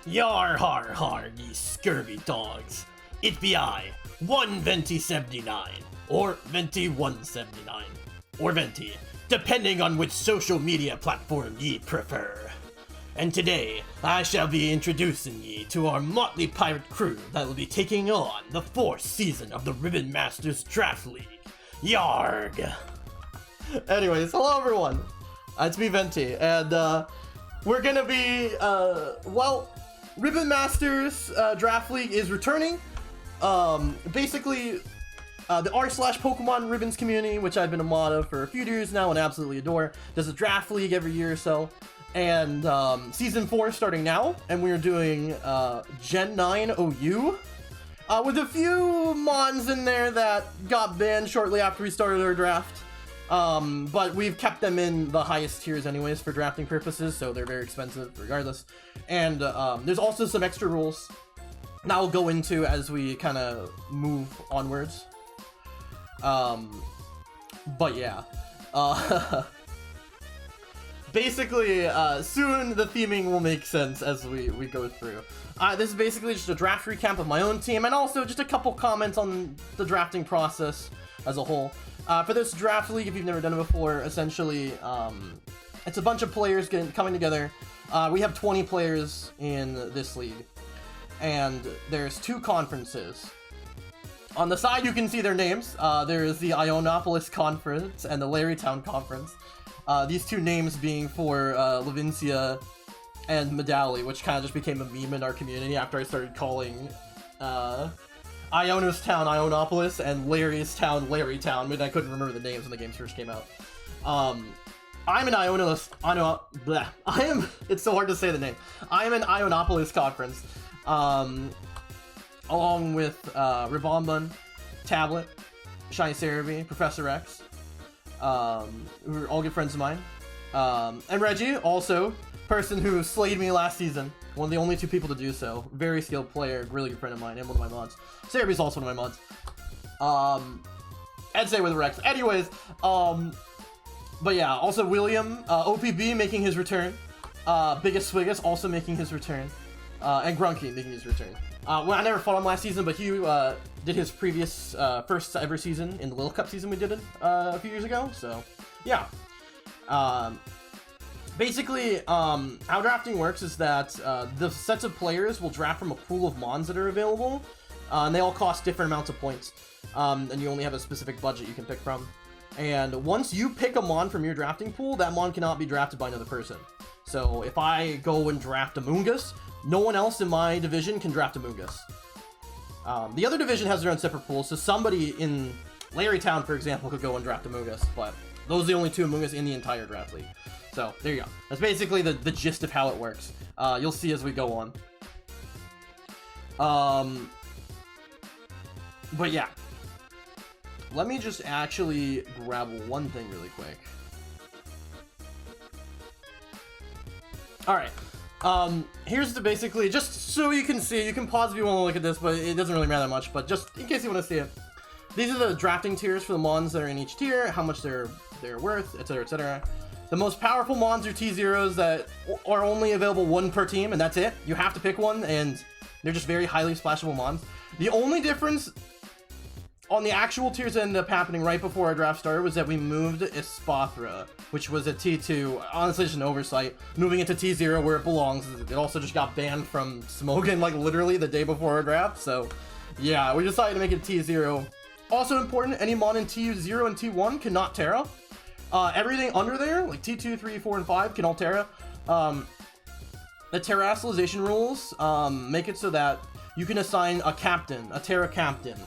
Yar har har, ye scurvy dogs. It be I, one Venty 79, or Venty 179, or Venty, depending on which social media platform ye prefer. And today, I shall be introducing ye to our motley pirate crew that will be taking on the 4th season of the Ribbon Masters Draft League. Yarg! Anyways, hello everyone! It's me, Venty, and we're gonna be, Ribbon Masters Draft League is returning. Basically, the r/Pokemon Ribbons community, which I've been a mod of for a few years now and absolutely adore, does a draft league every year or so. And Season 4 starting now, and we're doing Gen 9 OU, with a few mons in there that got banned shortly after we started our draft. But we've kept them in the highest tiers anyways for drafting purposes, so they're very expensive regardless. And there's also some extra rules that we'll go into as we kind of move onwards. But yeah. Basically, soon the theming will make sense as we go through. This is basically just a draft recap of my own team, and also just a couple comments on the drafting process as a whole. For this draft league, if you've never done it before, essentially, it's a bunch of players coming together. We have 20 players in this league, and there's 2 conferences. On the side, you can see their names. There is the Ionopolis Conference and the Larrytown Conference. These 2 names being for Levincia and Medali, which kind of just became a meme in our community after I started calling Iono's Town Ionopolis and Larry's Town Larrytown. I mean, I couldn't remember the names when the game first came out. I'm an it's so hard to say the name. I'm an Ionopolis Conference, along with Ribomban, Tablet, Shiny Cerebi, Professor X, who are all good friends of mine, and Reggie, also person who slayed me last season, one of the only 2 people to do so, very skilled player, really good friend of mine, and one of my mods. Cerebi's also one of my mods. I'd say with Rex. Anyways, but yeah, also William, OPB making his return, Biggest Swiggus also making his return, and Grunky making his return. Well, I never fought him last season, but he did his previous first ever season in the Little Cup season we did it a few years ago. So, yeah. Basically, how drafting works is that the sets of players will draft from a pool of mons that are available, and they all cost different amounts of points, and you only have a specific budget you can pick from. And once you pick a mon from your drafting pool, that mon cannot be drafted by another person. So if I go and draft Amoonguss, no one else in my division can draft Amoonguss. The other division has their own separate pools, so somebody in Larrytown, for example, could go and draft Amoonguss, but those are the only 2 Amoonguss in the entire draft league. So, there you go. That's basically the gist of how it works. You'll see as we go on. But yeah. Let me just actually grab one thing really quick. Alright. Here's the basically, just so you can see, you can pause if you want to look at this, but it doesn't really matter much, but just in case you want to see it. These are the drafting tiers for the mons that are in each tier, how much they're worth, etc, etc. The most powerful mons are T0s that are only available 1 per team, and that's it. You have to pick one, and they're just very highly splashable mons. The only difference on the actual tiers that ended up happening right before our draft started was that we moved Espathra, which was a T2, honestly just an oversight, moving it to T0 where it belongs. It also just got banned from Smogon, like literally the day before our draft, so yeah, we decided to make it T0. Also important, any mon in T0 and T1 cannot Terra. Everything under there, like T2, 3, 4, and 5, can all Terra. The Terrestrialization rules make it so that you can assign a captain, a Terra captain.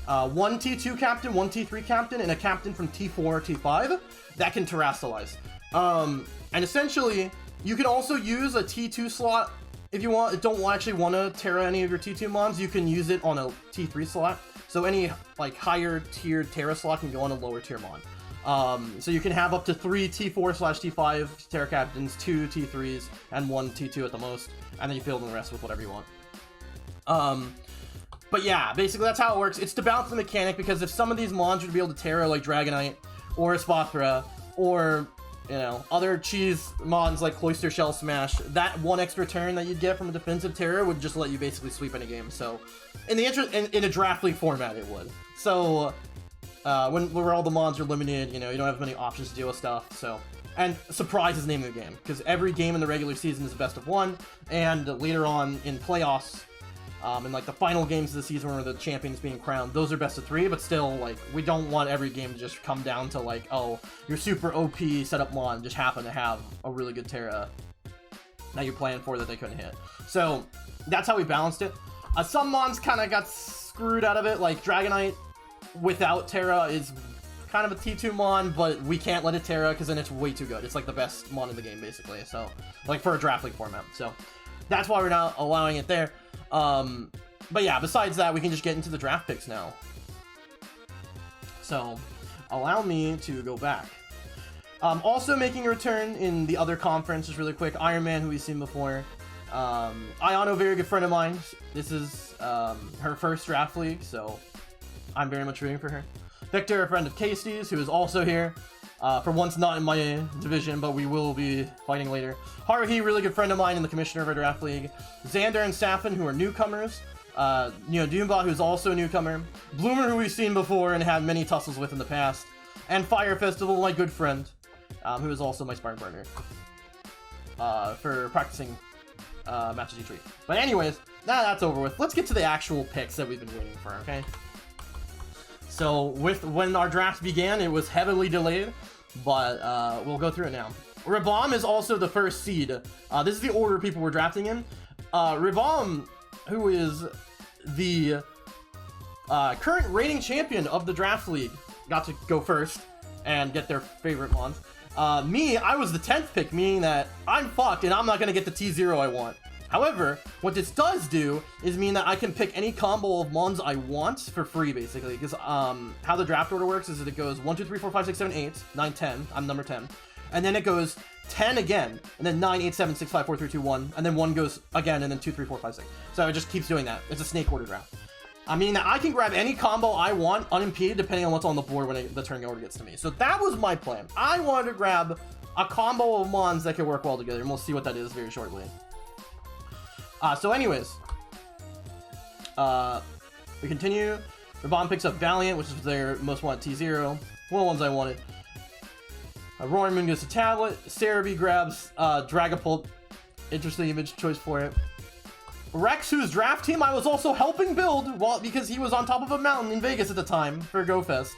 1 T2 captain, 1 T3 captain, and a captain from T4 or T5 that can terrestrialize. And essentially, you can also use a T2 slot if you don't actually want to Terra any of your T2 mons. You can use it on a T3 slot. So any like higher tiered Terra slot can go on a lower tier mon. So you can have up to 3 T4/T5 Terra Captains, 2 T3s, and 1 T2 at the most, and then you fill in the rest with whatever you want. But yeah, basically that's how it works. It's to balance the mechanic, because if some of these mons would be able to Terra, like Dragonite, or Espathra, or you know, other cheese mons like Cloister Shell Smash, that one extra turn that you'd get from a defensive Terra would just let you basically sweep in a game. So, in a draft league format, it would. So, where all the mons are limited, you know, you don't have many options to deal with stuff. So, and surprise is the name of the game, because every game in the regular season is a best of one, and later on in playoffs, and like the final games of the season where the champion's being crowned, those are best of 3, but still, like, we don't want every game to just come down to like, oh, your super OP setup mon just happened to have a really good Terra that you're playing for that they couldn't hit. So that's how we balanced it. Some mons kind of got screwed out of it, like Dragonite without Terra is kind of a T2 mon, but we can't let it Terra because then it's way too good. It's like the best mon in the game, basically. So, like, for a draft league format. So that's why we're not allowing it there. But yeah, besides that, we can just get into the draft picks now. So, allow me to go back. Also making a return in the other conference, just really quick, Iron Man, who we've seen before. Ayano, very good friend of mine. This is her first draft league, so I'm very much rooting for her. Victor, a friend of Casey's, who is also here. For once not in my division, but we will be fighting later. Haruhi, really good friend of mine and the commissioner of our draft league. Xander and Safin, who are newcomers. You know, Doombot, who's also a newcomer. Bloomer, who we've seen before and had many tussles with in the past. And Fire Festival, my good friend, who is also my sparring partner. For practicing matches each week. But anyways, that's over with. Let's get to the actual picks that we've been waiting for, okay? So, when our draft began, it was heavily delayed, but we'll go through it now. Ribam is also the first seed. This is the order people were drafting in. Ribam, who is the current reigning champion of the draft league, got to go first and get their favorite mons. Me, I was the 10th pick, meaning that I'm fucked and I'm not going to get the T0 I want. However, what this does do is mean that I can pick any combo of mons I want for free, basically. Because how the draft order works is that it goes 1, 2, 3, 4, 5, 6, 7, 8, 9, 10. I'm number 10. And then it goes 10 again, and then 9, 8, 7, 6, 5, 4, 3, 2, 1. And then 1 goes again, and then 2, 3, 4, 5, 6. So it just keeps doing that. It's a snake order draft. I mean, I can grab any combo I want unimpeded depending on what's on the board when the turn order gets to me. So that was my plan. I wanted to grab a combo of mons that could work well together, and we'll see what that is very shortly. So anyways, we continue. Ribam picks up Valiant, which is their most wanted T0. One of the ones I wanted. Roaring Moon gets a tablet. Cerebi grabs Dragapult. Interesting image choice for it. Rex, whose draft team I was also helping build, because he was on top of a mountain in Vegas at the time for GoFest.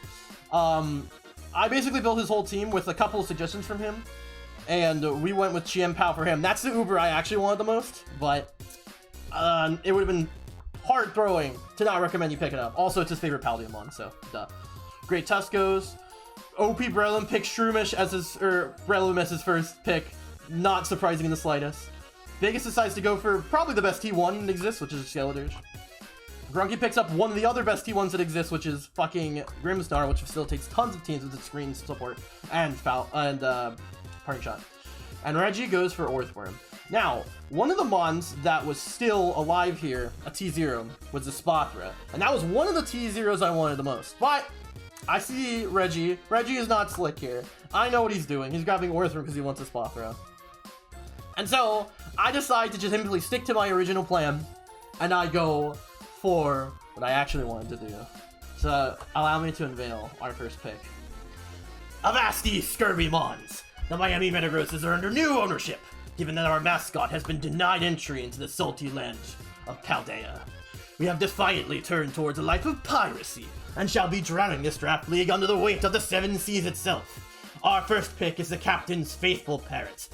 I basically built his whole team with a couple of suggestions from him. And we went with Chien Pao for him. That's the Uber I actually wanted the most, but it would have been heart-throwing to not recommend you pick it up. Also, it's his favorite Paldean mon, so duh. Great Tuscos. OP Breloom picks Shroomish as Breloom as his first pick. Not surprising in the slightest. Vegas decides to go for probably the best T1 that exists, which is Skeledirge. Grunky picks up one of the other best T1s that exists, which is fucking Grimstar, which facilitates tons of teams with its screen support and Parting Shot. And Reggie goes for Orthworm. Now, one of the mons that was still alive here, a T0, was the Spathra. And that was one of the T0s I wanted the most. But I see Reggie. Reggie is not slick here. I know what he's doing. He's grabbing Orthworm because he wants a Spathra. And so, I decide to just simply stick to my original plan. And I go for what I actually wanted to do. So, allow me to unveil our first pick. Avasti Scurvy Mons! The Miami Metagrosses are under new ownership, given that our mascot has been denied entry into the salty land of Paldea. We have defiantly turned towards a life of piracy, and shall be drowning this draft league under the weight of the Seven Seas itself. Our first pick is the captain's faithful parrot,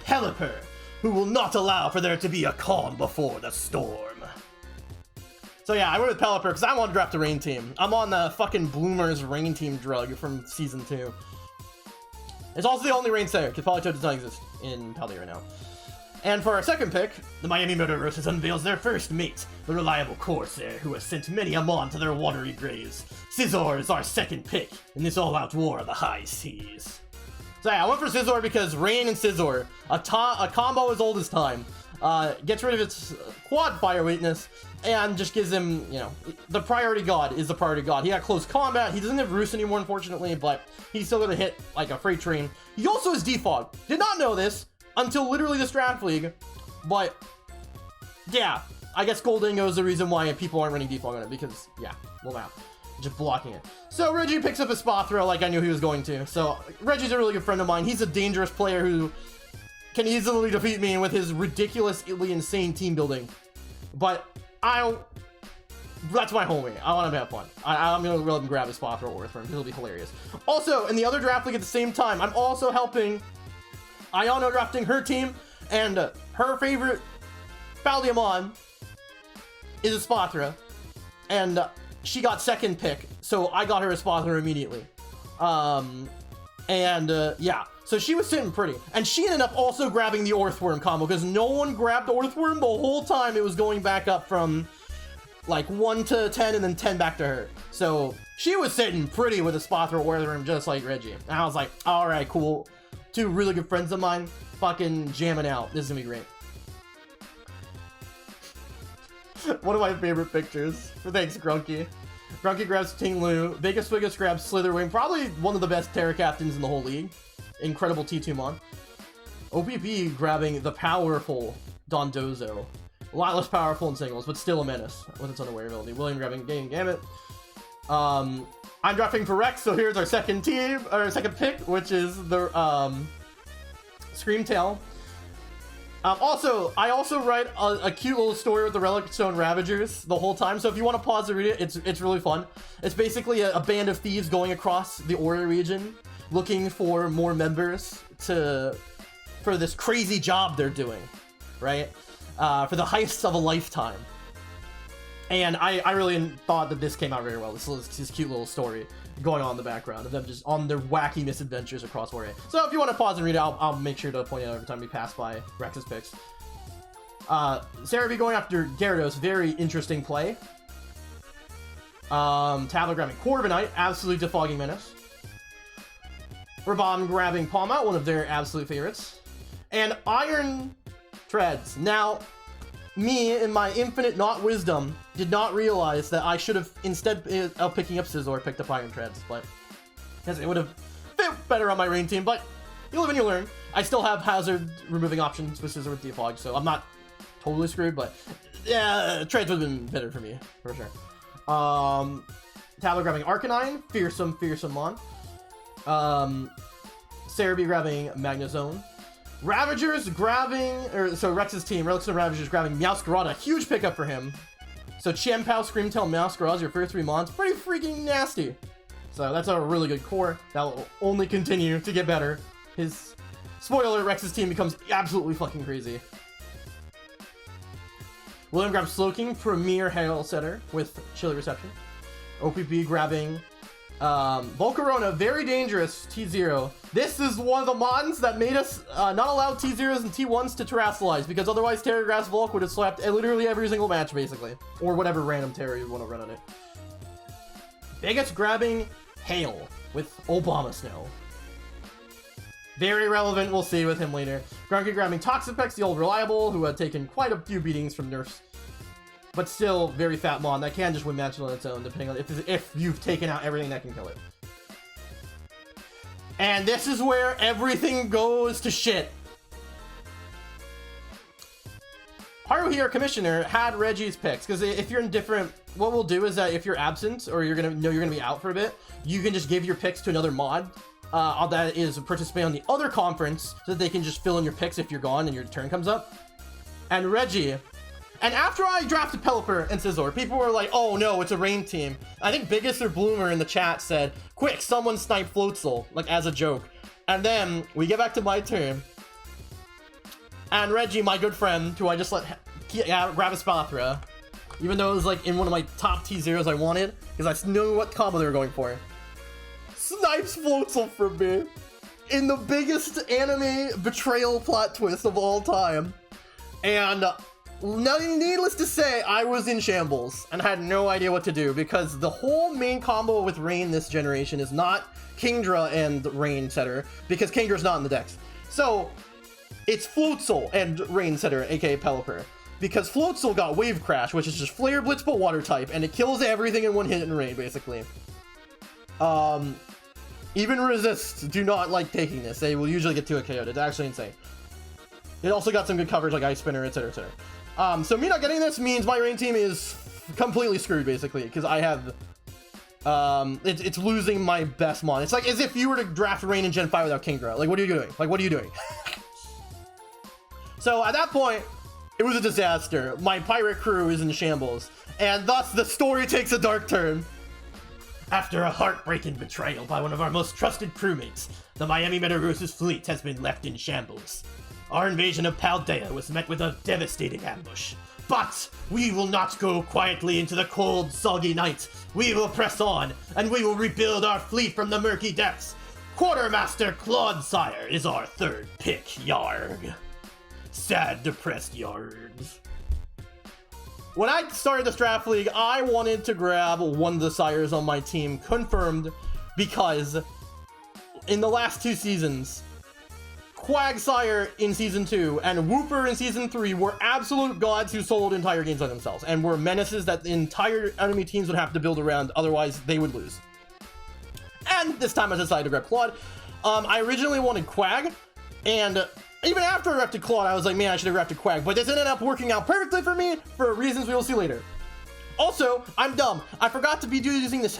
Pelipper, who will not allow for there to be a calm before the storm. So yeah, I went with Pelipper because I want to draft a rain team. I'm on the fucking Bloomer's rain team drug from Season 2. It's also the only rain setter, because Politoed does not exist in Paldea right now. And for our second pick, the Miami Metagrosses unveils their first mate, the reliable Corsair, who has sent many a mon to their watery graves. Scizor is our second pick in this all-out war of the high seas. So yeah, I went for Scizor because Rain and Scizor, a combo as old as time. gets rid of its quad fire weakness, and just gives him, you know, the priority god is the priority god. He got close combat. He doesn't have Roost anymore, unfortunately, but he's still gonna hit like a freight train. He also has defog. Did not know this until literally this draft league, but yeah, I guess Gold Dingo is the reason why people aren't running defog on it, because yeah, well now, just blocking it. So Reggie picks up his Spathra like I knew he was going to. So Reggie's a really good friend of mine. He's a dangerous player who can easily defeat me with his ridiculously insane team building. But that's my homie. I want to have fun. I'm going to let him grab his Spathra or for him. It'll be hilarious. Also, in the other draft league at the same time, I'm also helping Ayano drafting her team, and her favorite Paldeamon is a Spathra, and she got second pick, so I got her a Spathra immediately. Yeah, so she was sitting pretty, and she ended up also grabbing the Orthworm combo, because no one grabbed the Orthworm the whole time. It was going back up from like 1 to 10 and then 10 back to her. So she was sitting pretty with a Spathra Orthworm just like Reggie, and I was like, all right, cool. Two really good friends of mine fucking jamming out. This is gonna be great. One of my favorite pictures. Thanks, Grunky. Grunky grabs Ting Lu. Vegas Wiggis grabs Slitherwing. Probably one of the best Terra captains in the whole league. Incredible T2 Mon. OPP grabbing the powerful Dondozo. A lot less powerful in singles, but still a menace with its unaware ability. William grabbing Gambit. I'm drafting for Rex, so here's our second team, or second pick, which is the Screamtail. I also write a cute little story with the Relic Stone Ravagers the whole time, so if you want to pause to read it, it's really fun. It's basically a band of thieves going across the Ori region, looking for more members for this crazy job they're doing, right? For the heists of a lifetime. And I really thought that this came out very well. This cute little story going on in the background of them just on their wacky misadventures across Ori. So if you want to pause and read it, I'll make sure to point it out every time we pass by Rex's picks. Sarah B going after Gyarados, very interesting play. Tablet grabbing Corviknight, absolute defogging menace. Rabam grabbing Palma, one of their absolute favorites. And Iron Treads. Now, me, in my infinite not wisdom, did not realize that I should have, instead of picking up Scizor, picked up Iron Treads, but because it would have fit better on my rain team, but you live and you learn. I still have hazard removing options with Scizor with Defog, so I'm not totally screwed, but yeah, Treads would have been better for me, for sure. Tablet grabbing Arcanine, fearsome Mon. Cerebi grabbing Magnezone. Ravagers grabbing, so Rex's team, Relics and Ravagers grabbing Meowscarada, huge pickup for him. So Chien-Pao, Screamtail, Meowscarada, your first 3 mons, pretty freaking nasty. So that's a really good core that will only continue to get better. His, spoiler, Rex's team becomes absolutely fucking crazy. William grabs Slowking, Premier Hail Setter with Chilly Reception. OPP grabbing Volcarona, very dangerous T0. This is one of the mons that made us not allow T0s and T1s to terrestrialize, because otherwise Terra Grass Volk would have slapped literally every single match, basically. Or whatever random Terra you want to run on it. Vegas grabbing Hail with Obama Snow. Very relevant, we'll see with him later. Grunky grabbing Toxapex, the old reliable, who had taken quite a few beatings from nerfs. But still, very fat mon that can just win matches on its own, depending on if you've taken out everything that can kill it. And this is where everything goes to shit. Haruhi, our commissioner, had Reggie's picks, because if you're indifferent, what we'll do is that if you're absent, or you're gonna be out for a bit, you can just give your picks to another mod that is participating on the other conference, so that they can just fill in your picks if you're gone and your turn comes up. And Reggie... And after I drafted Pelipper and Scizor, people were like, oh no, it's a rain team. I think Biggest or Bloomer in the chat said, quick, someone snipe Floatzel, like as a joke. And then we get back to my turn. And Reggie, my good friend, who I just let grab a Spathra, even though it was like in one of my top T0s I wanted, because I knew what combo they were going for, snipes Floatzel for me in the biggest anime betrayal plot twist of all time. And... now, needless to say, I was in shambles and had no idea what to do, because the whole main combo with Rain this generation is not Kingdra and Rain Setter, because Kingdra's not in the decks. So, it's Floatzel and Rain Setter, aka Pelipper. Because Floatzel got Wave Crash, which is just Flare Blitz but Water type, and it kills everything in one hit in rain, basically. Even Resists do not like taking this. They will usually get 2-KO'd. It's actually insane. It also got some good coverage like Ice Spinner, etc, etc. So me not getting this means my rain team is completely screwed, basically, because I have... it's losing my best mon. It's like as if you were to draft Rain in Gen 5 without Kingdra. Like, what are you doing? Like, what are you doing? So at that point, it was a disaster. My pirate crew is in shambles, and thus the story takes a dark turn. After a heartbreaking betrayal by one of our most trusted crewmates, the Miami Meteorosis fleet has been left in shambles. Our invasion of Paldea was met with a devastating ambush. But we will not go quietly into the cold, soggy night. We will press on, and we will rebuild our fleet from the murky depths. Quartermaster Clodsire is our third pick, Yarg. Sad, depressed Yards. When I started this draft league, I wanted to grab one of the sires on my team confirmed because in the last 2 seasons, Quagsire in Season 2 and Wooper in Season 3 were absolute gods who soloed entire games on themselves and were menaces that the entire enemy teams would have to build around, otherwise they would lose. And this time I decided to grab Claude. I originally wanted Quag, and even after I drafted Claude, I was like, man, I should have drafted Quag, but this ended up working out perfectly for me for reasons we will see later. Also, I'm dumb. I forgot to be using this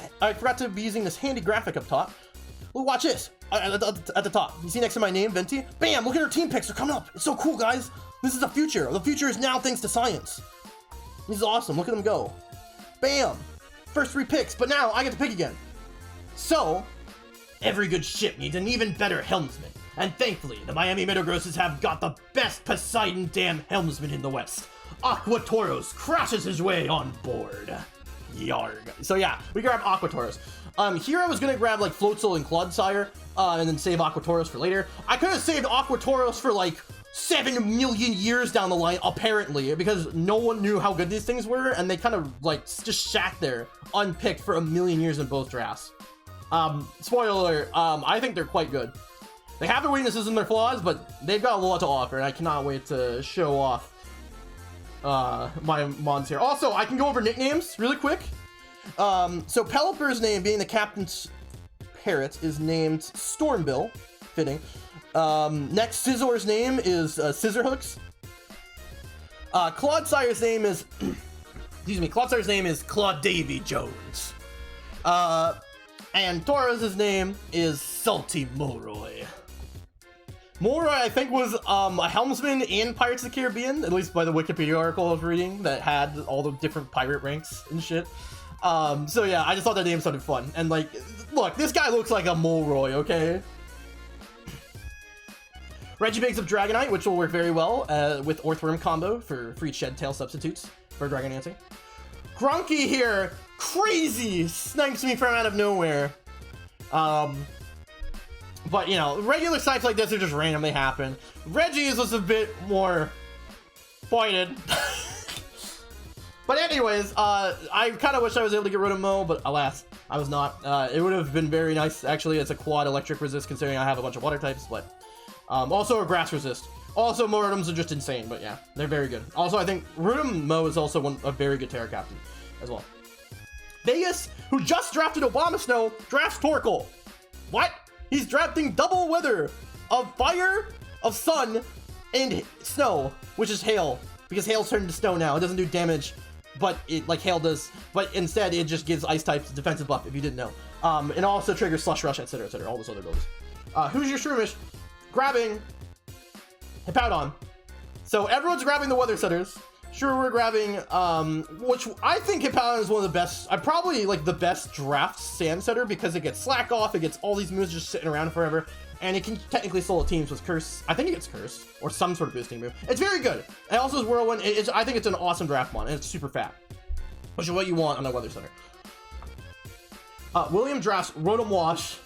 handy graphic up top. Well, watch this. At the top. You see next to my name, Venty? Bam! Look at our team picks. They're coming up. It's so cool, guys. This is the future. The future is now thanks to science. This is awesome. Look at them go. Bam! First 3 picks, but now I get to pick again. So, every good ship needs an even better helmsman. And thankfully, the Miami Meteorogrosses have got the best Poseidon Dam helmsman in the West. Aquatoros crashes his way on board. Yarg. So yeah, we grab Aquatoros. Here I was gonna grab like Floatzel and Clodsire, and then save Aquatoros for later. I could have saved Aquatoros for like 7 million years down the line, apparently, because no one knew how good these things were, and they kind of like just sat there unpicked for 1,000,000 years in both drafts. Spoiler alert, I think they're quite good. They have their weaknesses and their flaws, but they've got a lot to offer, and I cannot wait to show off my mons here. Also, I can go over nicknames really quick. So Pelipper's name, being the captain's parrot, is named Stormbill, fitting. Next, Scissor's name is Scissorhooks. Clodsire's name is, excuse me, Clodsire's name is Claude Davy Jones. And Taurus's name is Salty Mulroy. Mulroy, I think, was a helmsman in Pirates of the Caribbean, at least by the Wikipedia article I was reading that had all the different pirate ranks and shit. So yeah, I just thought that name sounded fun. And like, look, this guy looks like a Mulroy, okay? Regibags of Dragonite, which will work very well with Orthworm combo for free Shed Tail substitutes for Dragonancing. Grunky here, crazy, snipes me from out of nowhere. But, you know, regular snipes like this are just randomly happen. Reggie's was a bit more pointed. But anyways, I kind of wish I was able to get rid of Mo, but alas, I was not. It would have been very nice, actually. It's a quad electric resist, considering I have a bunch of water types, but also a grass resist. Also, Mo Rotoms are just insane, but yeah, they're very good. Also, I think Rotom Mo is also a very good Terra Captain as well. Vegas, who just drafted Obama Snow, drafts Torkoal. What? He's drafting double weather of fire, of sun, and snow, which is hail, because hail's turned into snow now. It doesn't do damage, but it like hail does, but instead it just gives ice types defensive buff, if you didn't know. And also triggers Slush Rush, etc, etc, all those other builds. Who's your Shroomish? Grabbing Hippowdon. So everyone's grabbing the Weather Setters. Sure, we're grabbing, which I think Hippowdon is one of the best, probably like the best draft Sand Setter, because it gets Slack Off, it gets all these moves just sitting around forever, and it can technically solo teams with Curse. I think it gets Curse, or some sort of boosting move. It's very good. It also is Whirlwind. I think it's an awesome draft mon, and it's super fat, which is what you want on a Weather Setter. William drafts Rotom Wash.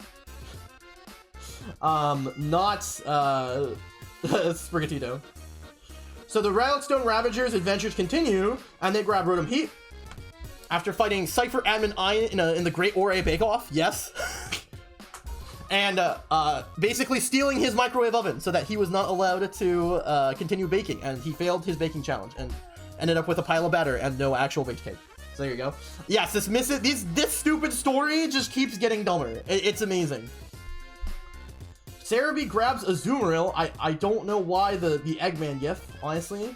Not, Sprigatito. So the Railstone Ravagers' adventures continue, and they grab Rotom Heat. After fighting Cypher Admin Iron in the Great Ore Bake-Off, yes. and basically stealing his microwave oven so that he was not allowed to continue baking, and he failed his baking challenge and ended up with a pile of batter and no actual baked cake. So there you go. Yes, this stupid story just keeps getting dumber. It's amazing. Sarah B grabs a Zoomeril. I don't know why the Eggman gif, honestly.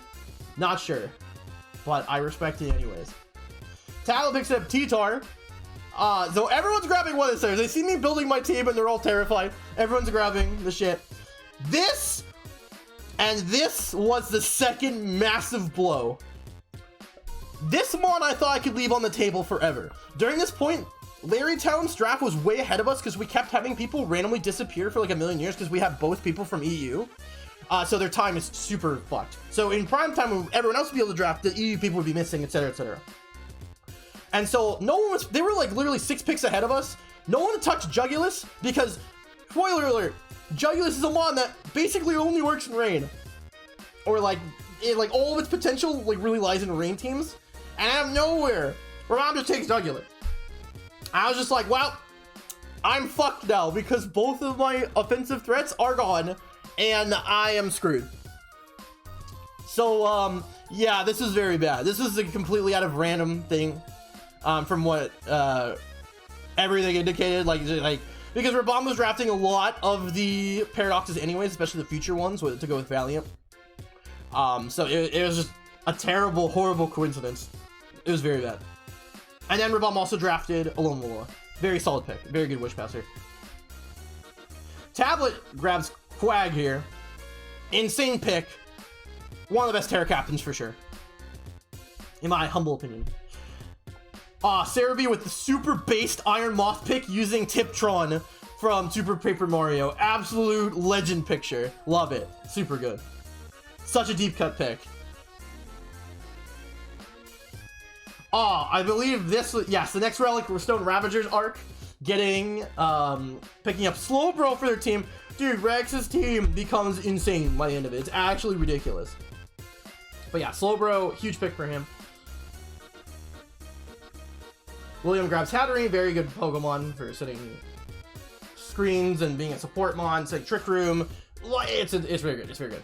Not sure. But I respect it anyways. Tala picks up T-Tar. So everyone's grabbing one of theirs. They see me building my team and they're all terrified. Everyone's grabbing the shit. This was the second massive blow. This Mon I thought I could leave on the table forever. During this point, Larry Town's draft was way ahead of us because we kept having people randomly disappear for like a million years because we have both people from EU. So their time is super fucked. So in prime time, when everyone else would be able to draft, the EU people would be missing, etc., etc. And so no one was, they were like literally 6 picks ahead of us. No one touched Jugulus because, spoiler alert, Jugulus is a Mon that basically only works in rain. Or like all of its potential like really lies in rain teams. And out of nowhere, Ramon just takes Jugulus. I was just like, well, I'm fucked now because both of my offensive threats are gone and I am screwed. So, yeah, this is very bad. This is a completely out of random thing, from what, everything indicated, like, because Rabam was drafting a lot of the paradoxes anyways, especially the future ones to go with Valiant. So it was just a terrible, horrible coincidence. It was very bad. And then Rabam also drafted Alomola. Very solid pick. Very good Wish Passer. Tablet grabs Quag here. Insane pick. One of the best Terra Captains for sure. In my humble opinion. Cerebi with the super based Iron Moth pick using Tiptron from Super Paper Mario. Absolute legend picture. Love it. Super good. Such a deep cut pick. I believe this was, yes, the next Relic Stone Ravagers arc, picking up Slowbro for their team. Dude, Rex's team becomes insane by the end of it. It's actually ridiculous. But yeah, Slowbro, huge pick for him. William grabs Hatterene, very good Pokemon for sitting screens and being a support mon, setting Trick Room. It's very good, it's very good.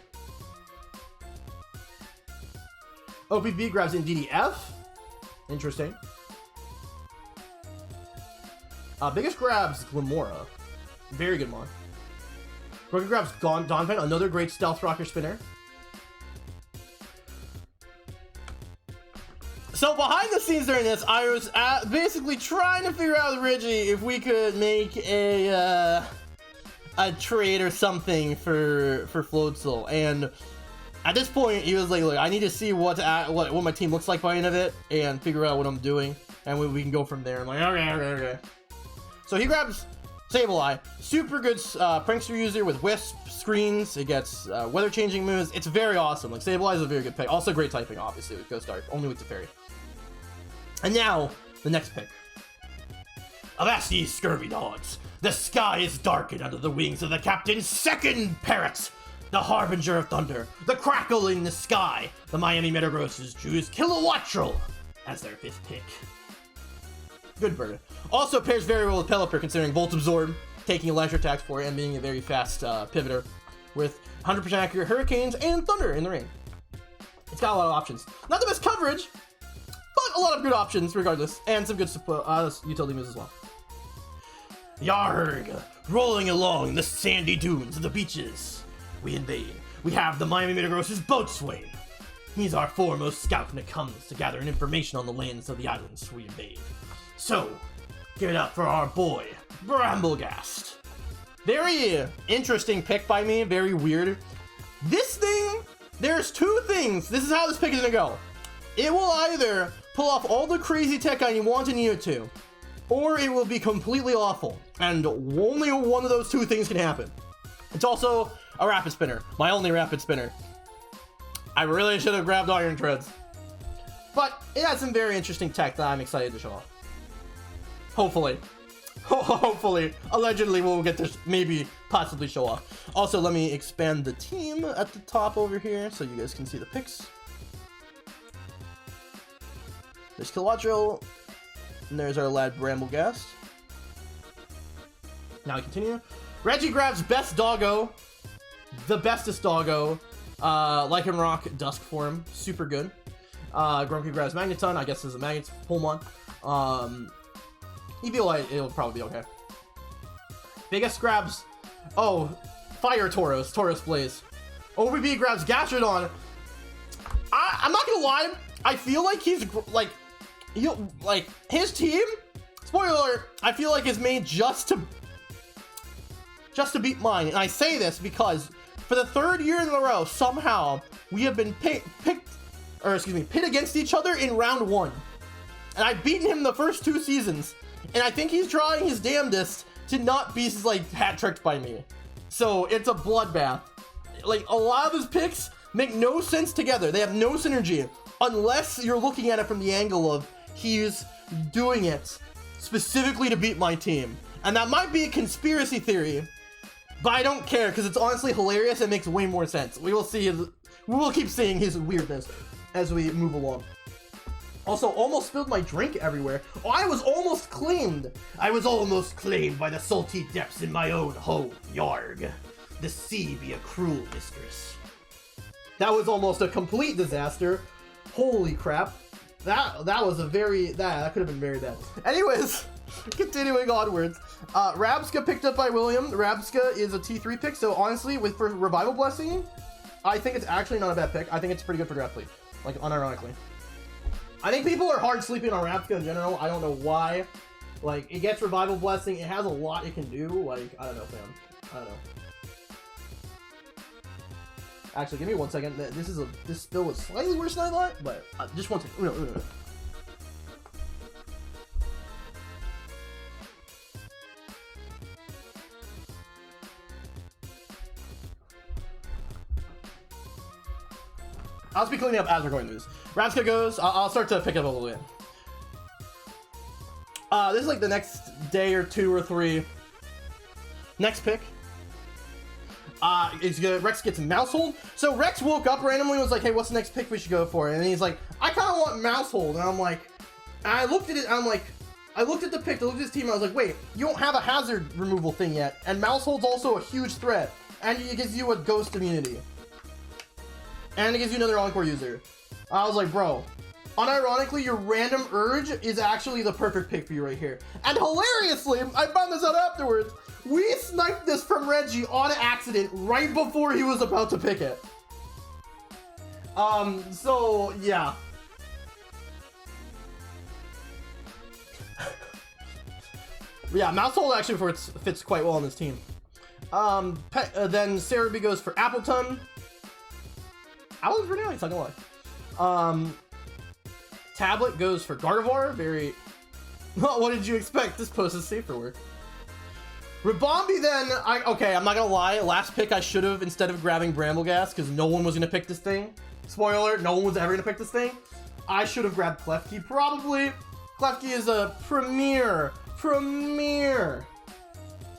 OPB grabs Indeedee F. Interesting. Biggest grabs Glamora. Very good mon. Broken grabs Donphan, another great Stealth Rocker spinner. So behind the scenes during this, I was basically trying to figure out with Reggie if we could make a trade or something for Floatzel, and at this point, he was like, look, I need to see what my team looks like by the end of it and figure out what I'm doing, and we can go from there. I'm like, okay. So he grabs Sableye, super good prankster user with Wisp screens. It gets weather changing moves. It's very awesome. Like, Sableye is a very good pick. Also great typing, obviously, with Ghost Dark, only with the fairy. And now, the next pick. Avast ye scurvy dogs. The sky is darkened under the wings of the captain's second parrot. The harbinger of thunder, the crackle in the sky. The Miami Metagross choose Kilowattrel as their 5th pick. Good bird. Also pairs very well with Pelipper, considering Volt Absorb, taking electric attacks for it, and being a very fast pivoter with 100% accurate Hurricanes and Thunder in the rain. It's got a lot of options. Not the best coverage, but a lot of good options regardless, and some good utility moves as well. Yarg, rolling along the sandy dunes of the beaches. We invade. We have the Miami Metagross's Boatswain. He's our foremost scout when it comes to gathering information on the lands of the islands we invade. So, give it up for our boy, Bramblegast. Very interesting pick by me, very weird. This thing, there's 2 things. This is how this pick is gonna go. It will either pull off all the crazy tech I want and need it to, or it will be completely awful. And only one of those 2 things can happen. It's also a Rapid Spinner, my only Rapid Spinner. I really should have grabbed Iron Treads. But it has some very interesting tech that I'm excited to show off. Hopefully. Hopefully. Allegedly we'll get to maybe possibly show off. Also, let me expand the team at the top over here so you guys can see the picks. There's Kilowattrel, and there's our lad Bramblegast. Now we continue. Reggie grabs best doggo. The bestest doggo. Lycan Rock Dusk form. Super good. Grumpy grabs Magneton. I guess this is a Magnet Pokemon. Eviolite, it'll probably be okay. Biggest grabs. Oh, Fire Tauros. Tauros Blaze. OBB grabs Gastrodon. I'm not gonna lie. I feel like he's like his team. Spoiler alert, I feel like is made just to beat mine. And I say this because for the 3rd year in a row, somehow we have been pit against each other in round 1. And I've beaten him the first 2 seasons. And I think he's trying his damnedest to not be like hat-tricked by me. So it's a bloodbath. Like a lot of his picks make no sense together. They have no synergy unless you're looking at it from the angle of he's doing it specifically to beat my team. And that might be a conspiracy theory, but I don't care because it's honestly hilarious and makes way more sense. We will see. We will keep seeing his weirdness as we move along. Also, almost spilled my drink everywhere. Oh, I was almost claimed. I was almost claimed by the salty depths in my own home. Yarg. The sea be a cruel mistress. That was almost a complete disaster. Holy crap. That was a very... That could have been very bad. Anyways, continuing onwards. Rabska picked up by William. Rabska is a T3 pick, so honestly, for Revival Blessing, I think it's actually not a bad pick. I think it's pretty good for Draft League. Like, unironically. I think people are hard sleeping on Rabska in general. I don't know why. Like, it gets Revival Blessing. It has a lot it can do. Like, I don't know, fam. I don't know. Actually, give me 1 second. This spill was slightly worse than I thought, but just 1 second. No. I'll just be cleaning up as we're going through this. Rabska goes. I'll start to pick up a little bit. This is like the next day or 2 or 3. Next pick. Rex gets Mousehold. So Rex woke up randomly and was like, hey, what's the next pick we should go for? And he's like, I kind of want Mousehold. And I'm like, I looked at it, I'm like, I looked at the pick, I looked at his team, and I was like, wait, you don't have a hazard removal thing yet. And Mousehold's also a huge threat. And it gives you a ghost immunity. And it gives you another Encore user. I was like, bro, unironically, your random Urge is actually the perfect pick for you right here. And hilariously, I found this out afterwards, we sniped this from Reggie on accident right before he was about to pick it. So, yeah. Yeah, Mousehold actually fits quite well on this team. Then Cerebi goes for Appleton. I was really nice, I'm not gonna lie. Tablet goes for Gardevoir. Very... What did you expect? This post is safe for work. Ribombee then... Okay, I'm not gonna lie. Last pick I should have, instead of grabbing Brambleghast, because no one was gonna pick this thing. Spoiler alert, no one was ever gonna pick this thing. I should have grabbed Klefki, probably. Klefki is a premier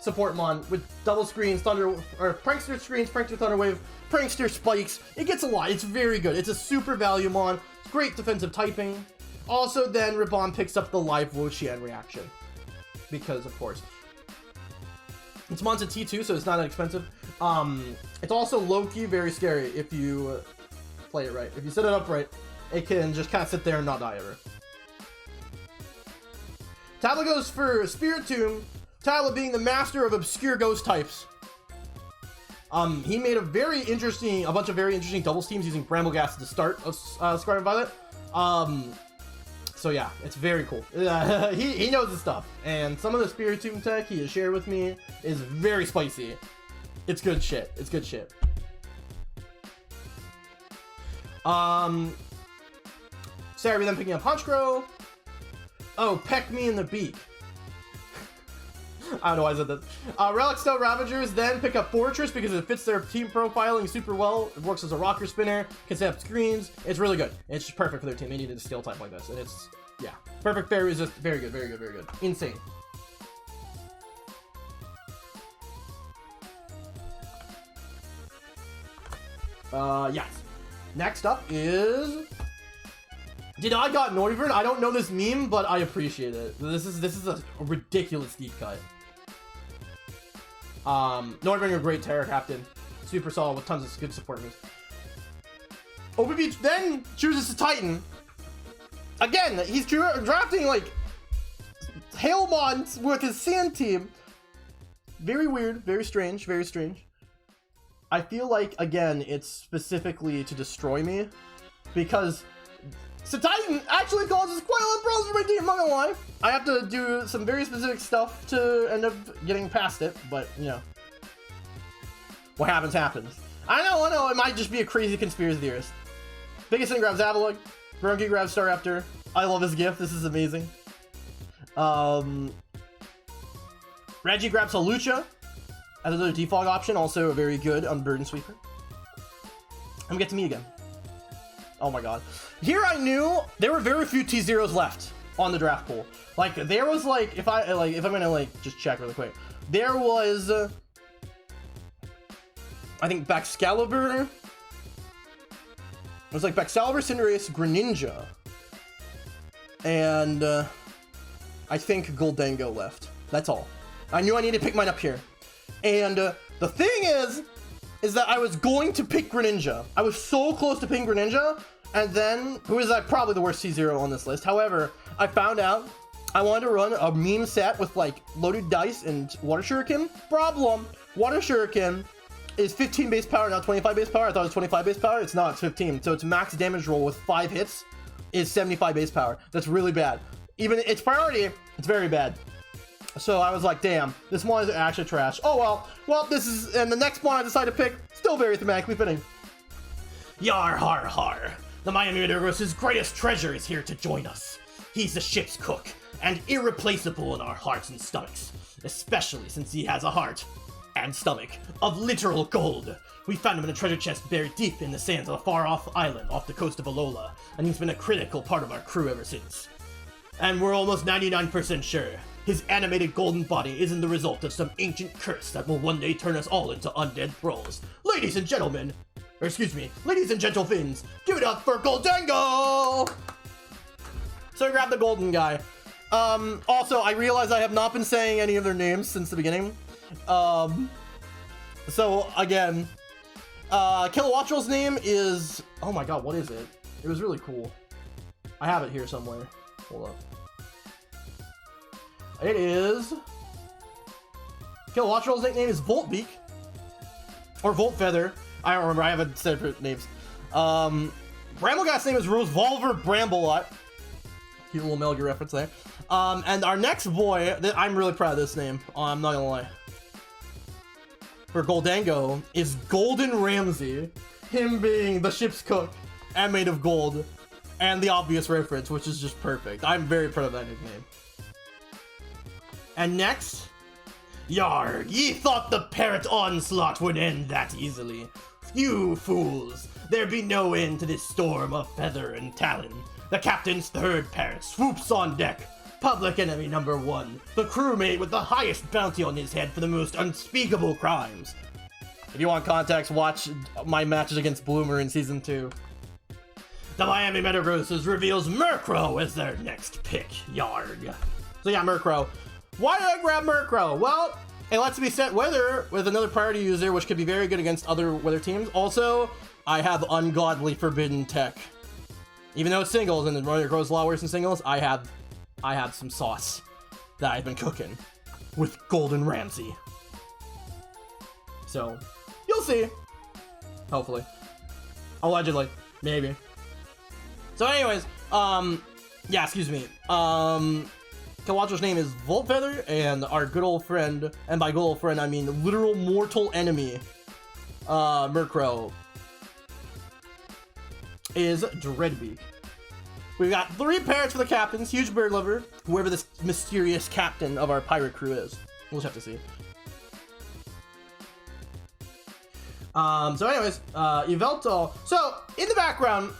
support mon with double screens, Prankster screens, Prankster Thunderwave, Prankster spikes. It gets a lot. It's very good. It's a super value mon. It's great defensive typing. Also, then Ribombee picks up the live Wo-Chien reaction. Because, of course. It's mon's a T2, so it's not that expensive. It's also low-key very scary if you play it right. If you set it up right, it can just kind of sit there and not die ever. Tablet goes for Spiritomb. Tablet being the master of obscure ghost types. He made a bunch of very interesting doubles teams using Brambleghast at the start of Scarlet Violet. So yeah, it's very cool. He knows his stuff, and some of the Spiritomb tech he has shared with me is very spicy. It's good shit. It's good shit. Cerebi then picking up Honchkrow. Oh, peck me in the beak. I don't know why I said that. Relic-Style Ravagers then pick up Fortress because it fits their team profiling super well. It works as a rocker spinner, can set up screens. It's really good. It's just perfect for their team. They needed a steel type like this. And it's, yeah. Perfect fairy resist. Very good, very good, very good. Insane. Yes. Next up is... Did I got Noivern? I don't know this meme, but I appreciate it. This is a ridiculous deep cut. Nordbringer, great Terror Captain. Super solid with tons of good support moves. OBB then chooses to Titan. Again, he's drafting like Hailmons with his Sand team. Very weird, very strange, very strange. I feel like, again, it's specifically to destroy me. Because Titan actually causes quite a lot of problems for my team, I'm not gonna lie. I have to do some very specific stuff to end up getting past it, but, you know. What happens, happens. I know, it might just be a crazy conspiracy theorist. Biggest thing grabs Avalok. Grunky grabs Staraptor. I love his gift, this is amazing. Reggie grabs Halucha as another defog option, also a very good Unburden Sweeper. And we get to me again. Oh my god. Here I knew there were very few T0s left on the draft pool. Like, there was like, if I'm gonna like, just check really quick. There was, I think Baxcalibur. It was like Baxcalibur, Cinderace, Greninja. And, I think Goldango left. That's all. I knew I needed to pick mine up here. And the thing is that I was going to pick Greninja. I was so close to picking Greninja, and then, who is like probably the worst C0 on this list. However, I found out I wanted to run a meme set with like loaded dice and Water Shuriken. Problem, Water Shuriken is 15 base power, not 25 base power. I thought it was 25 base power. It's not, it's 15. So its max damage roll with 5 hits is 75 base power. That's really bad. Even its priority, it's very bad. So I was like, damn, this one is actually trash. Oh well, this is, and the next one I decided to pick, still very thematically fitting. Yar har har. The Miami Universe's greatest treasure is here to join us. He's the ship's cook, and irreplaceable in our hearts and stomachs. Especially since he has a heart and stomach of literal gold. We found him in a treasure chest buried deep in the sands of a far-off island off the coast of Alola, and he's been a critical part of our crew ever since. And we're almost 99% sure his animated golden body isn't the result of some ancient curse that will one day turn us all into undead thralls. Ladies and gentlemen, or excuse me, ladies and gentle fins, give it up for Goldango! So I grabbed the golden guy. Also, I realize I have not been saying any of their names since the beginning. So again, Kilowattrel's name is, oh my god, what is it? It was really cool. I have it here somewhere. Hold up. It is, Kilowattrel's nickname is Voltbeak, or Voltfeather. I don't remember, I haven't said for names. Bramblegast's name is Rosevolver Bramblelot. Cute little Metal Gear reference there. And our next boy, I'm really proud of this name, I'm not gonna lie. For Goldango is Golden Ramsey. Him being the ship's cook and made of gold. And the obvious reference, which is just perfect. I'm very proud of that nickname. And next, Yarg, ye thought the parrot onslaught would end that easily. You fools, there be no end to this storm of feather and talon. The captain's third parrot swoops on deck. Public enemy number 1, the crewmate with the highest bounty on his head for the most unspeakable crimes. If you want context, watch my matches against Bloomer in Season 2. The Miami Metagross reveals Murkrow as their next pick, Yarg. So yeah, Murkrow. Why did I grab Murkrow? Well, it lets me set weather with another priority user, which could be very good against other weather teams. Also, I have ungodly forbidden tech. Even though it's singles and the Murkrow's a lot worse than singles, I have some sauce that I've been cooking with Golden Ramsey. So, you'll see. Hopefully. Allegedly. Maybe. So anyways, yeah, excuse me. Kilowattrel's name is Voltfeather, and our good old friend, and by good old friend I mean literal mortal enemy, Murkrow, is Dreadbeak. We've got 3 parrots for the captains, huge bird lover, whoever this mysterious captain of our pirate crew is. We'll just have to see. So anyways, Yveltal. So, in the background,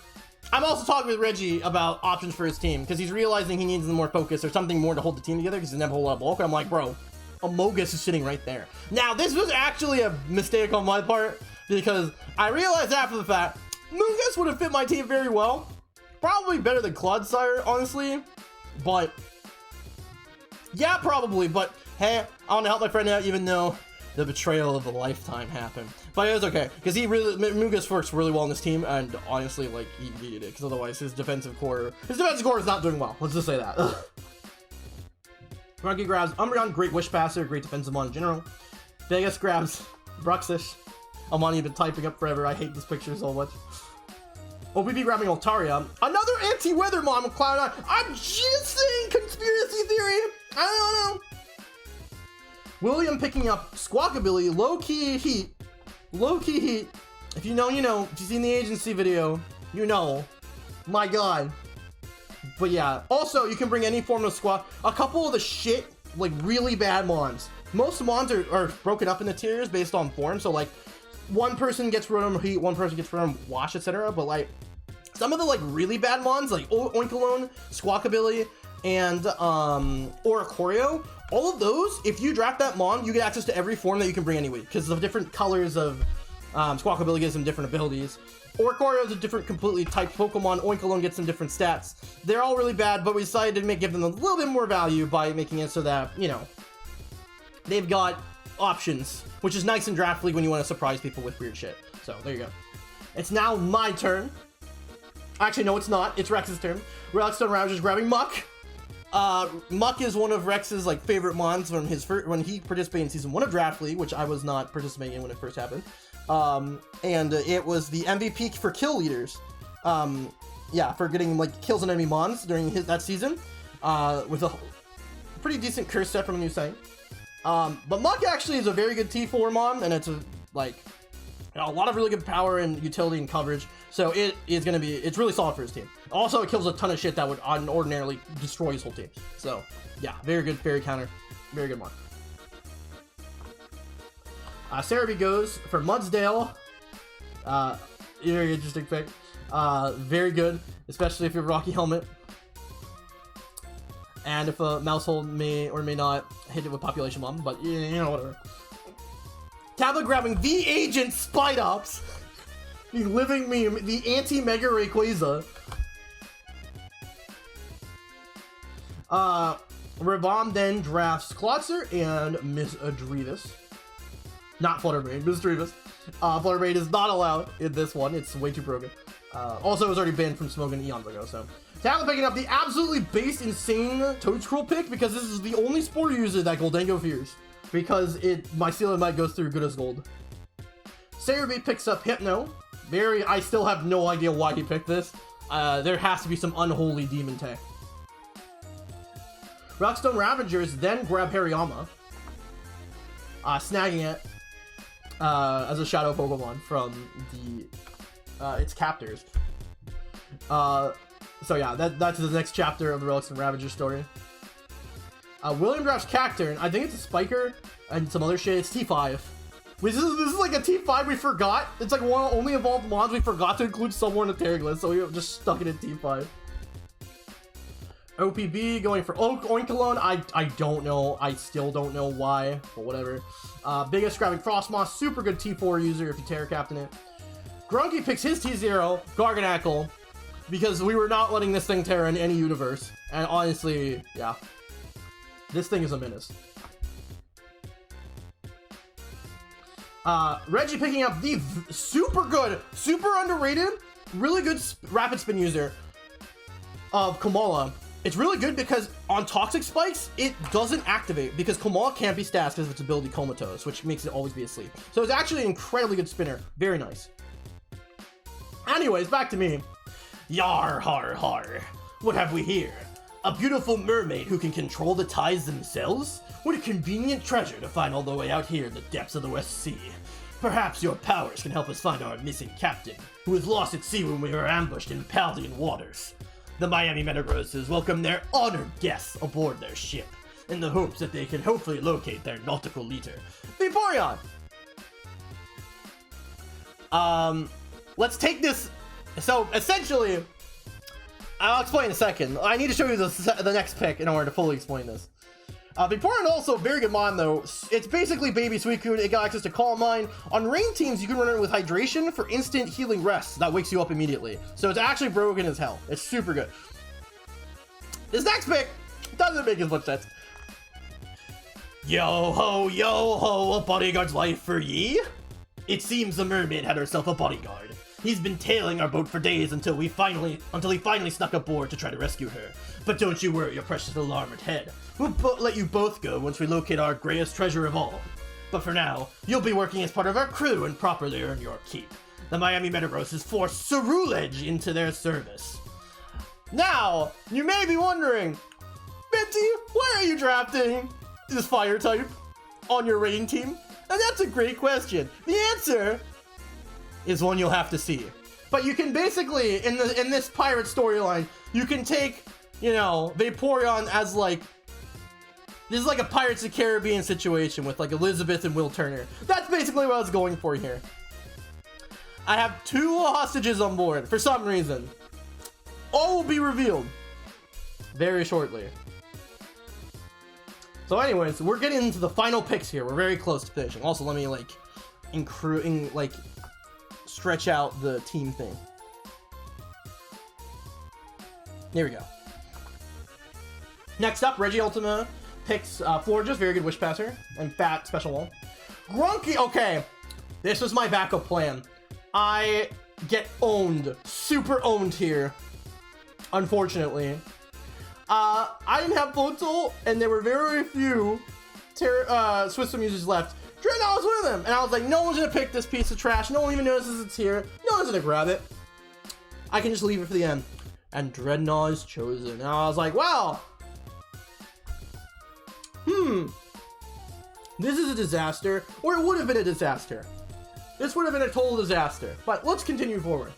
I'm also talking with Reggie about options for his team, because he's realizing he needs more focus or something more to hold the team together, because he doesn't have a whole lot of bulk. And I'm like, bro, Amogus is sitting right there. Now, this was actually a mistake on my part, because I realized after the fact, Amogus would have fit my team very well. Probably better than Clodsire, honestly. But, yeah, probably. But, hey, I want to help my friend out, even though the betrayal of a lifetime happened. But it was okay, because Mugus works really well on this team, and honestly, like, he needed it, because otherwise his defensive core is not doing well. Let's just say that. Grunky grabs Umbreon, great Wish Passer, great defensive mon in general. Vegas grabs Bruxish. Amani been typing up forever. I hate this picture so much. OPP grabbing Altaria. Another anti-weather mon with Cloud9. I'm just saying conspiracy theory. I don't know. William picking up Squawkabilly. Low-key heat. Low-key heat. If you know, you know. If you've seen the agency video, you know. My god. But yeah. Also, you can bring any form of squawk. A couple of the shit, like, really bad mons. Most mons are broken up into tiers based on form. So, like, one person gets Rotom Heat, one person gets Rotom Wash, etc. But, like, some of the, like, really bad mons, like Oinkalone, Squawkabilly, and Oricorio, all of those, if you draft that mon, you get access to every form that you can bring anyway, because the different colors of Squawkabilly gives them different abilities. Oricorio is a different completely typed Pokemon. Oinkalone gets some different stats. They're all really bad, but we decided to give them a little bit more value by making it so that, you know, they've got options, which is nice in Draft League when you want to surprise people with weird shit. So, there you go. It's now my turn. Actually, no, it's not. It's Rex's turn. Relic-Stone Ravager's grabbing Muck. Muck is one of Rex's, like, favorite mons from his when he participated in Season 1 of Draft League, which I was not participating in when it first happened. And it was the MVP for kill leaders. Yeah, for getting, like, kills on enemy mons during that season. With a pretty decent curse set from a new site. But Muck actually is a very good T4 mon, and it's a lot of really good power and utility and coverage. So it is going to be, it's really solid for his team. Also, it kills a ton of shit that would ordinarily destroy his whole team. So yeah, very good fairy counter. Very good mon. Cerebi goes for Mudsdale. Very interesting pick. Very good, especially if you have Rocky Helmet. And if a Mousehold may or may not hit it with Population Bomb, but you know, whatever. Tablet grabbing the Agent Spidops. The living meme, the anti-Mega Rayquaza. Ravon then drafts Klotzer and Miss Adrevis. Not Flutterbrain, Miss Adrevis. Flutterbrain is not allowed in this one, it's way too broken. Also, it was already banned from Smogon eons ago, so. Tablet picking up the absolutely base, insane Toadscroll pick, because this is the only Spore user that Goldango fears. Because Mycelium might goes through good as gold. Cerebi picks up Hypno. I still have no idea why he picked this. There has to be some unholy demon tech. Rockstone Ravagers then grab Hariyama. Snagging it as a shadow Pokemon from its captors. So yeah, that's the next chapter of the Relics and Ravager story. William drafts Cacturne. I think it's a Spiker and some other shit. It's T5. This is like a T5 we forgot. It's like one of the only evolved mons we forgot to include somewhere in the Terran list, so we just stuck it in T5. OPB going for Oinkalone. I don't know. I still don't know why, but whatever. Biggest grabbing Frostmoss. Super good T4 user if you Terra Captain it. Grunky picks his T0, Garganacl, because we were not letting this thing Terra in any universe. And honestly, yeah. This thing is a menace. Reggie picking up the super good, super underrated, really good rapid spin user of Kamala. It's really good because on Toxic Spikes, it doesn't activate because Kamala can't be stats because of its ability Comatose, which makes it always be asleep. So it's actually an incredibly good spinner. Very nice. Anyways, back to me. Yar har har. What have we here? A beautiful mermaid who can control the tides themselves? What a convenient treasure to find all the way out here in the depths of the West Sea. Perhaps your powers can help us find our missing captain, who was lost at sea when we were ambushed in Paldean waters. The Miami Metagrossers welcome their honored guests aboard their ship, in the hopes that they can hopefully locate their nautical leader, Vaporeon! Let's take this... So, essentially... I'll explain in a second. I need to show you the next pick in order to fully explain this. Vaporeon also a very good mon though. It's basically Baby Suicune. It got access to Calm Mind. On rain teams, you can run it with Hydration for instant healing rest that wakes you up immediately. So it's actually broken as hell. It's super good. This next pick doesn't make as much sense. Yo ho, a bodyguard's life for ye? It seems the mermaid had herself a bodyguard. He's been tailing our boat for days until he finally snuck aboard to try to rescue her. But don't you worry your precious little armored head. We'll let you both go once we locate our greatest treasure of all. But for now, you'll be working as part of our crew and properly earn your keep. The Miami Metaverse has forced Cerulege into their service. Now, you may be wondering, Venty, why are you drafting this fire type on your rain team? And that's a great question. The answer is one you'll have to see. But you can basically, in this pirate storyline, you can take, you know, Vaporeon as like, this is like a Pirates of the Caribbean situation with like Elizabeth and Will Turner. That's basically what I was going for here. I have 2 hostages on board for some reason. All will be revealed very shortly. So anyways, we're getting into the final picks here. We're very close to finishing. Also, let me like stretch out the team thing. Here we go. Next up, Reggie Ultima picks Florges, very good Wish Passer, and Fat Special Wall. Grunky, okay, this was my backup plan. I get owned, super owned here, unfortunately. I didn't have Floatzel, and there were very few Swiss users left. Dreadnought was one of them, and I was like, no one's gonna pick this piece of trash. No one even notices it's here. No one's gonna grab it. I can just leave it for the end. And Dreadnought is chosen. And I was like, wow. This is a disaster, or it would have been a disaster. This would have been a total disaster. But let's continue forward.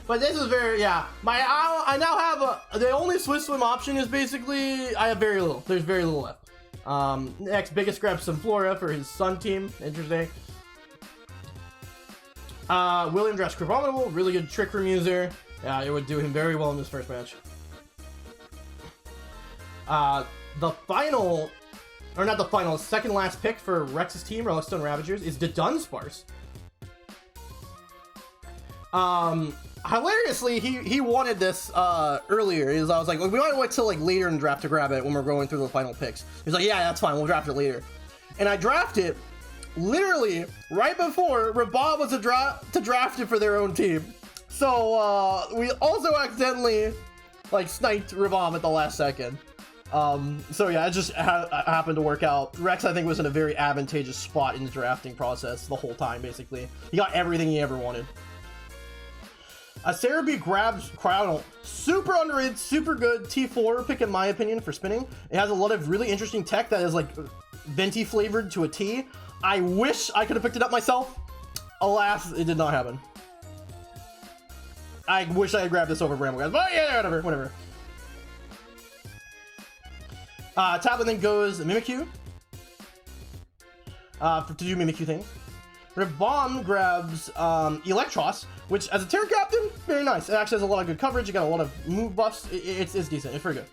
But this is very, yeah. I now have the only Swiss Swim option is basically, I have very little. There's very little left. Next biggest grab some Flora for his Sun team. Interesting. William Dress Crabominable, really good Trick Room user. Yeah, it would do him very well in this first match. The final, or not the final, second last pick for Rex's team, Rollickstone Ravagers, is the Dunsparce. Hilariously, he wanted this earlier. I was like, we want to wait till like later in the draft to grab it when we're going through the final picks. He's like, yeah, that's fine, we'll draft it later. And I drafted it literally right before Rabob was to draft it for their own team. So we also accidentally like sniped Rabob at the last second. So yeah, it just happened to work out. Rex, I think, was in a very advantageous spot in the drafting process the whole time, basically. He got everything he ever wanted. Sarah B grabs Crowdle. Super underrated, super good T4 pick in my opinion for spinning. It has a lot of really interesting tech that is like Venty flavored to a T. I wish I could have picked it up myself. Alas, it did not happen. I wish I had grabbed this over Bramble Guys, but yeah, whatever. Tablet then goes Mimikyu. To do Mimikyu things. Bomb grabs Electros, which as a tier captain, very nice. It actually has a lot of good coverage. You got a lot of move buffs. It's decent. It's pretty good.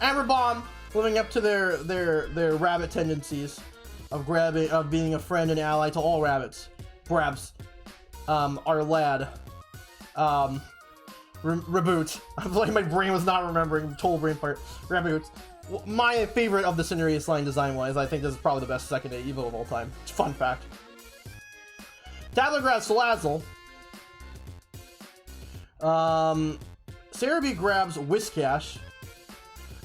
And Bomb living up to their rabbit tendencies of being a friend and ally to all rabbits. Grabs our lad Reboot. I'm like my brain was not remembering total brain part. Reboot. My favorite of the Cinderace line design-wise. I think this is probably the best second day Evo of all time. Fun fact. Tablet grabs Salazzle. Sarah B grabs Whiscash.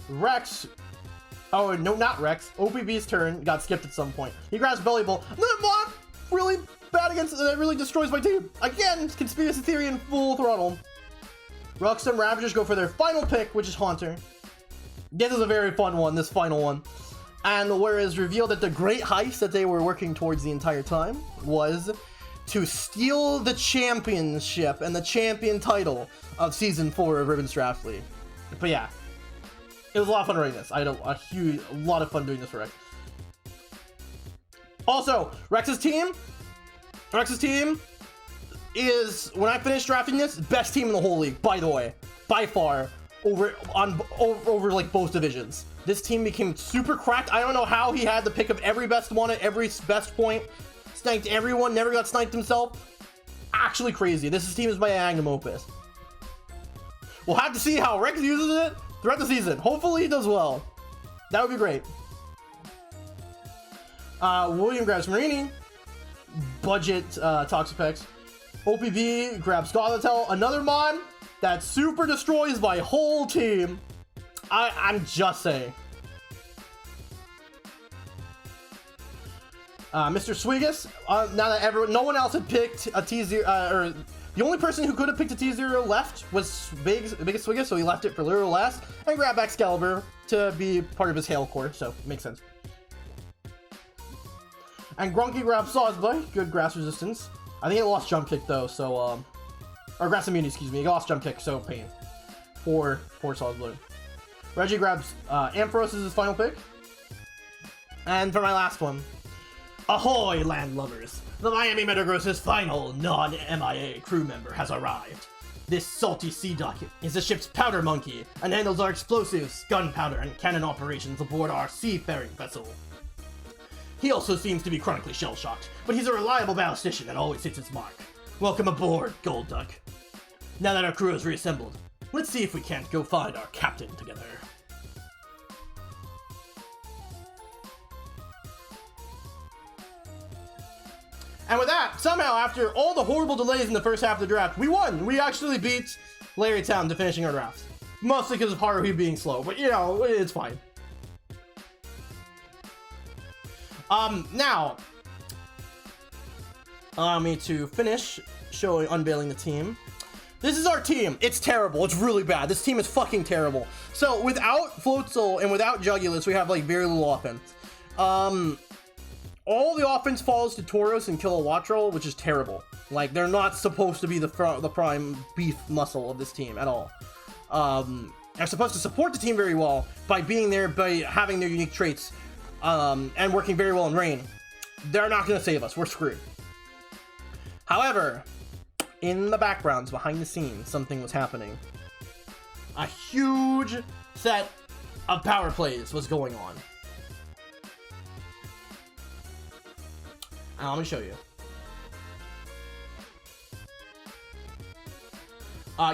Rex. Oh, no, not Rex. OPB's turn got skipped at some point. He grabs Bellybolt. Limblok! Really bad against it. Really destroys my team. Again, Conspiracy Theory in full throttle. Rockstone Ravagers go for their final pick, which is Haunter. This is a very fun one, this final one. And where it is revealed that the great heist that they were working towards the entire time was to steal the championship and the champion title of Season 4 of Ribbons Draft League. But yeah, it was a lot of fun writing this. I had a lot of fun doing this for Rex. Also, Rex's team is, when I finish drafting this, best team in the whole league, by the way. By far. Over like both divisions. This team became super cracked. I don't know how he had the pick of every best one at every best point. Sniped everyone, never got sniped himself. Actually crazy. This team is my magnum opus. We'll have to see how Rex uses it throughout the season. Hopefully he does well. That would be great. William grabs Marini. Budget Toxapex. OPB grabs Gothitelle. Another mon that super destroys my whole team. I'm just saying. Mr. Swigus, now that no one else had picked a T0, or the only person who could have picked a T0 left was Biggest Swigus, so he left it for literal last, and grabbed Excalibur to be part of his Hail Core, so it makes sense. And Grunky grabbed Sawsblade, good grass resistance. I think it lost Jump Kick though, so, or Grass Immunity, excuse me, it lost Jump Kick, so pain. Poor Sawsblade. Reggie grabs Ampharos as his final pick. And for my last one, ahoy, landlubbers! The Miami Metagross's final non-MIA crew member has arrived. This salty sea duck is the ship's powder monkey and handles our explosives, gunpowder, and cannon operations aboard our seafaring vessel. He also seems to be chronically shell-shocked, but he's a reliable ballistician that always hits its mark. Welcome aboard, Gold Duck. Now that our crew is reassembled, let's see if we can't go find our captain together. And with that, somehow, after all the horrible delays in the first half of the draft, we won! We actually beat Larry Town to finishing our draft. Mostly because of Haruhi being slow, but you know, it's fine. Now, allow me to finish unveiling the team. This is our team. It's terrible. It's really bad. This team is fucking terrible. So, without Floatzel and without Jugulus, we have, like, very little offense. All the offense falls to Tauros and Kilowattrel, which is terrible. Like, they're not supposed to be the prime beef muscle of this team at all. They're supposed to support the team very well by being there, by having their unique traits, and working very well in rain. They're not going to save us. We're screwed. However, in the backgrounds, behind the scenes, something was happening. A huge set of power plays was going on. Let me show you.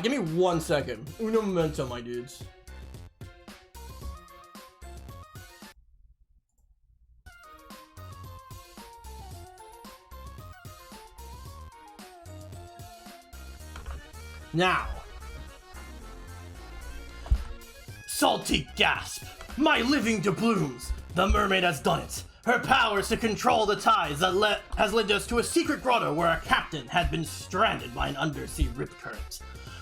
Give me 1 second. Uno momento, my dudes. Now. Salty gasp! My living doubloons! The mermaid has done it! Her powers to control the tides that has led us to a secret grotto where our captain had been stranded by an undersea rip current.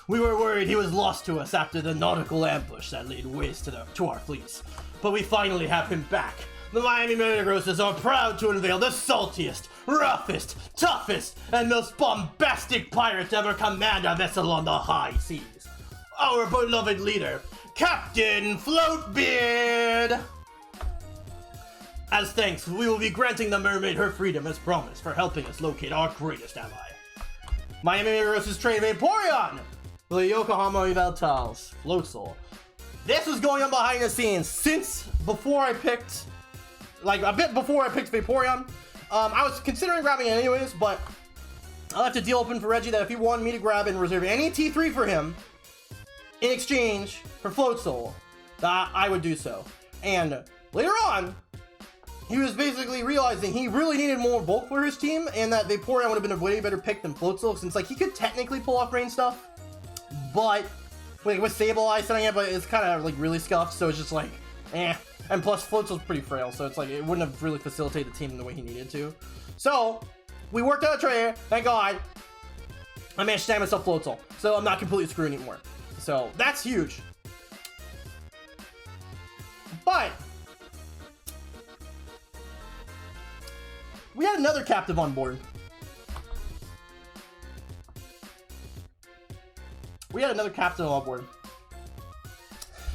We were worried he was lost to us after the nautical ambush that laid waste to our fleets, but we finally have him back. The Miami Metagrosses are proud to unveil the saltiest, roughest, toughest, and most bombastic pirate to ever command a vessel on the high seas. Our beloved leader, Captain Floatbeard! As thanks, we will be granting the mermaid her freedom as promised for helping us locate our greatest ally. Miami Metagross's train Vaporeon! The Yokohama Evaltals, Floatzel. This was going on behind the scenes since before I picked, like a bit before I picked Vaporeon. I was considering grabbing it anyways, but I left a deal open for Reggie that if he wanted me to grab and reserve any T3 for him in exchange for Floatzel, that I would do so. And later on, he was basically realizing he really needed more bulk for his team, and that Vaporeon would have been a way better pick than Floatzel, since like he could technically pull off rain stuff, but like with Sableye setting it, but it's kind of like really scuffed, so it's just like, eh. And plus Floatzel's pretty frail, so it's like it wouldn't have really facilitated the team the way he needed to. So we worked out a trade. Thank God. I managed to stand myself Floatzel, so I'm not completely screwed anymore. So that's huge. But we had another captive on board.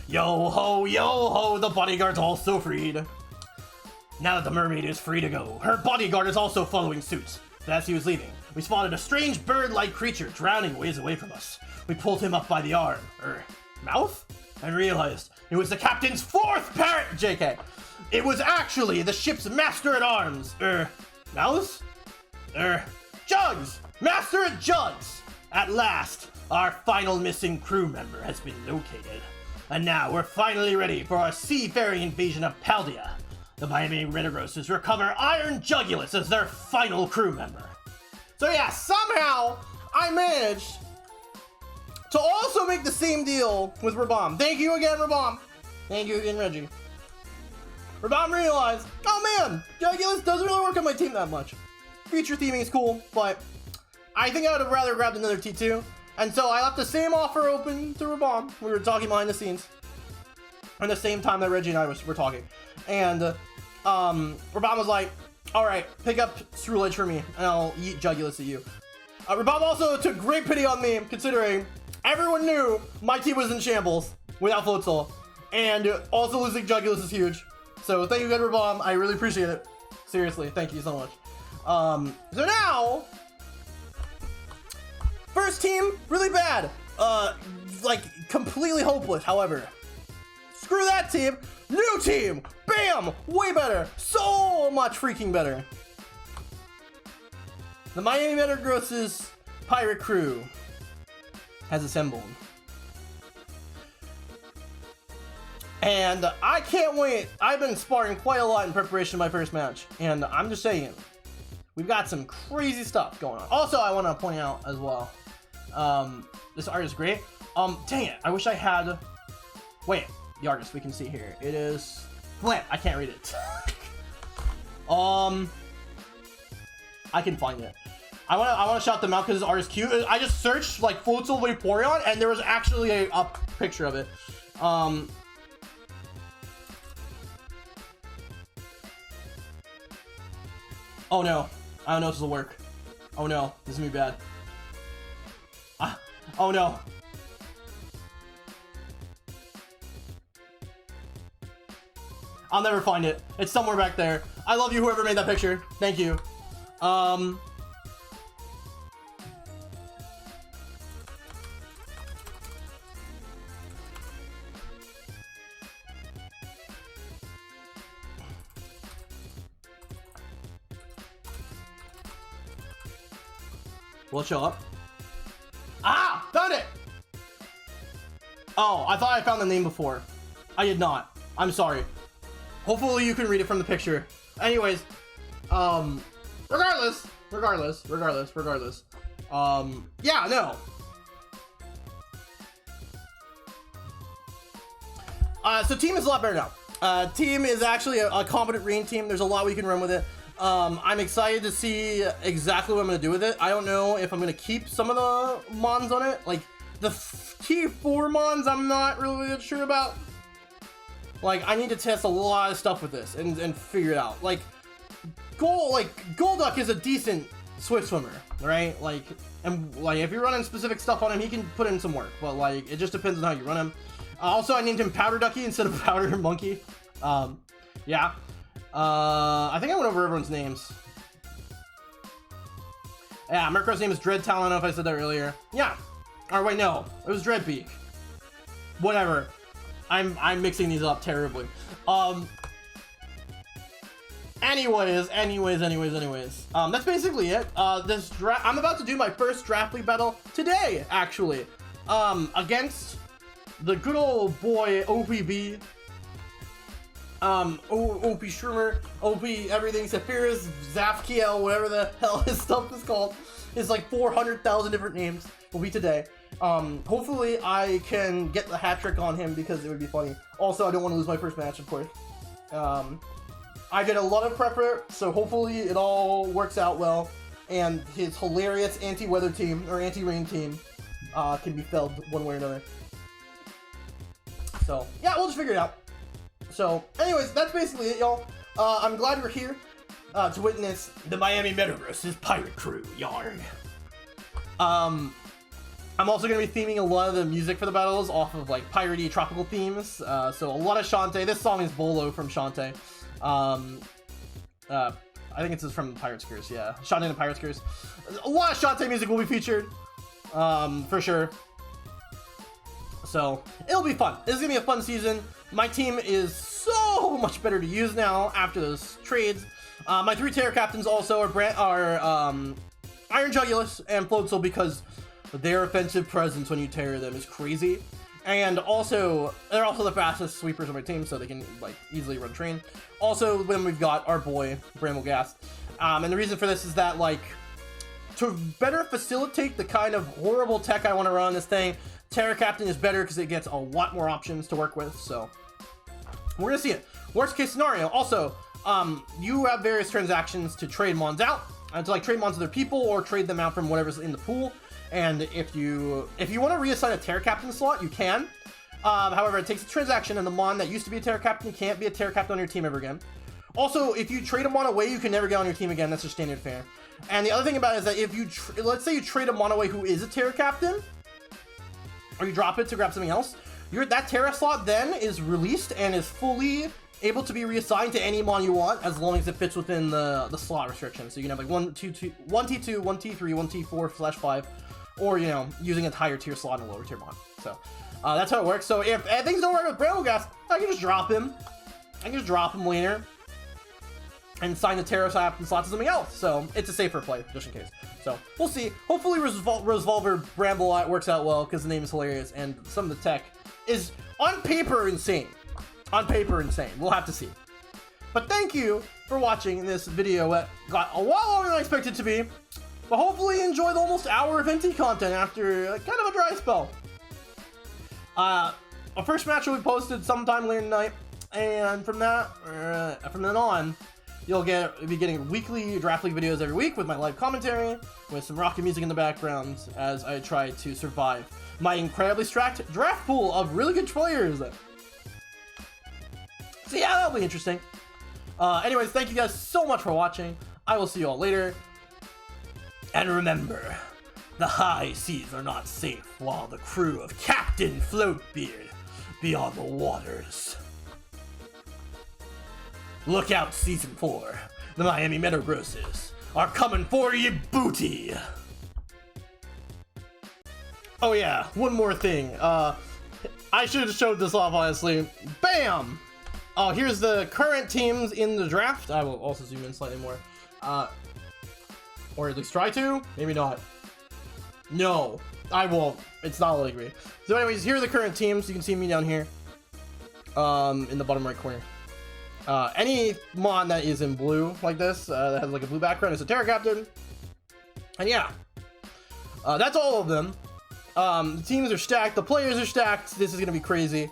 Yo ho, the bodyguard's also freed. Now that the mermaid is free to go, her bodyguard is also following suit. But as he was leaving, we spotted a strange bird-like creature drowning ways away from us. We pulled him up by the arm, mouth? And realized it was the captain's fourth parrot, JK. It was actually the ship's master-at-arms, mouse? Jugs! Master at Jugs! At last, our final missing crew member has been located. And now we're finally ready for our seafaring invasion of Paldea. The Miami Redigrosses recover Iron Jugulus as their final crew member. So yeah, somehow I managed to also make the same deal with Rabam. Thank you again, Rabam. Thank you again, Reggie. Rabam realized, oh man, Jugulus doesn't really work on my team that much. Feature theming is cool, but I think I would have rather grabbed another T2. And so I left the same offer open to Rabam. We were talking behind the scenes. At the same time that Reggie and I were talking. And Rabam was like, alright, pick up Ceruledge for me, and I'll eat Jugulus at you. Rabam also took great pity on me, considering everyone knew my team was in shambles without Floatzel. And also losing Jugulus is huge. So thank you again, Rabam. I really appreciate it. Seriously, thank you so much. So now, first team, really bad. Like, completely hopeless, however. Screw that team. New team! Bam! Way better! So much freaking better. The Miami Metagross's pirate crew has assembled. And I can't wait. I've been sparring quite a lot in preparation for my first match. And I'm just saying, we've got some crazy stuff going on. Also, I want to point out as well, this art is great. Dang it, I wish I had, wait, the artist we can see here. It is Flint. I can't read it. I can find it. I want to shout them out because this art is cute. I just searched like Floatzel Vaporeon and there was actually a picture of it. Oh no, I don't know if this will work. Oh no, this is gonna be bad. Oh no. I'll never find it. It's somewhere back there. I love you, whoever made that picture. Thank you. Will it show up? Ah! Found it! Oh, I thought I found the name before. I did not. I'm sorry. Hopefully you can read it from the picture. Anyways, regardless. Yeah, no. So team is a lot better now. Team is actually a competent rain team. There's a lot we can run with it. I'm excited to see exactly what I'm going to do with it. I don't know if I'm going to keep some of the mons on it. Like, the T4 mons I'm not really sure about. Like, I need to test a lot of stuff with this and figure it out. Like, Golduck is a decent Swift swimmer, right? Like, and like, if you're running specific stuff on him, he can put in some work. But like, it just depends on how you run him. Also, I named him Powder Ducky instead of Powder Monkey. Yeah. I think I went over everyone's names. Yeah, Murkrow's name is Dread Talon. I don't know if I said that earlier. Yeah. Or wait, no. It was Dreadbeak. Whatever. I'm mixing these up terribly. Anyways. That's basically it. I'm about to do my first draft league battle today, actually. Against the good old boy OPB. OP Shroomer, OP everything, Sephiroth, Zafkiel, whatever the hell his stuff is called. It's like 400,000 different names. Will be today. Hopefully I can get the hat trick on him because it would be funny. Also, I don't want to lose my first match, of course. I did a lot of prep, so hopefully it all works out well. And his hilarious anti-weather team, or anti-rain team, can be felled one way or another. So, yeah, we'll just figure it out. So, anyways, that's basically it, y'all. I'm glad we're here to witness the Miami Metagross's pirate crew, yarn. I'm also going to be theming a lot of the music for the battles off of, like, piratey tropical themes. So, a lot of Shantae. This song is Bolo from Shantae. I think it's from Pirate's Curse, yeah. Shantae and the Pirate's Curse. A lot of Shantae music will be featured, for sure. So, it'll be fun. This is going to be a fun season. My team is so much better to use now after those trades. My 3 Terror Captains also are Iron Jugulus and Floatzel because their offensive presence when you Terror them is crazy. And also, they're also the fastest sweepers on my team, so they can like easily run train. Also, then we've got our boy Bramblegast, and the reason for this is that like to better facilitate the kind of horrible tech I want to run on this thing, Terra Captain is better because it gets a lot more options to work with. So we're gonna see it. Worst case scenario. Also, you have various transactions to trade mons out, to like trade mons to other people or trade them out from whatever's in the pool. And if you want to reassign a Terra Captain slot, you can. However, it takes a transaction, and the mon that used to be a Terra Captain can't be a Terra Captain on your team ever again. Also, if you trade a mon away, you can never get on your team again. That's just standard fare. And the other thing about it is that if you, let's say you trade a mon away who is a Terra Captain, or you drop it to grab something else, that Terra slot then is released and is fully able to be reassigned to any mon you want, as long as it fits within the slot restriction. So you can have like 1 T2, 1 T3, 1 T4/5, or you know, using a higher tier slot and a lower tier mon. So that's how it works. So if things don't work with Bramblegast, I can just drop him. I can just drop him later and sign the Terra slot to something else. So it's a safer play, just in case. So we'll see. Hopefully Revolver Bramble works out well, because the name is hilarious and some of the tech is on paper insane. On paper insane. We'll have to see. But thank you for watching this video. It got a lot longer than I expected it to be. But hopefully you enjoyed the almost hour of Venty content after kind of a dry spell. Our first match will be posted sometime later tonight, and from then on, you'll be getting weekly Draft League videos every week with my live commentary, with some rocket music in the background as I try to survive my incredibly stacked draft pool of really good players. So yeah, that'll be interesting. Anyways, thank you guys so much for watching. I will see you all later. And remember, the high seas are not safe while the crew of Captain Floatbeard be on the waters. Look out, Season 4. The Miami Meadow Grosses are coming for you booty. Oh yeah, one more thing. I should have showed this off, honestly. Bam! Oh, here's the current teams in the draft. I will also zoom in slightly more. Or at least try to. Maybe not. No, I won't. It's not letting me. So anyways, here are the current teams. You can see me down here. In the bottom right corner. Any mon that is in blue like this, that has like a blue background, is a Terra Captain. And yeah, that's all of them. The teams are stacked, the players are stacked. This is gonna be crazy.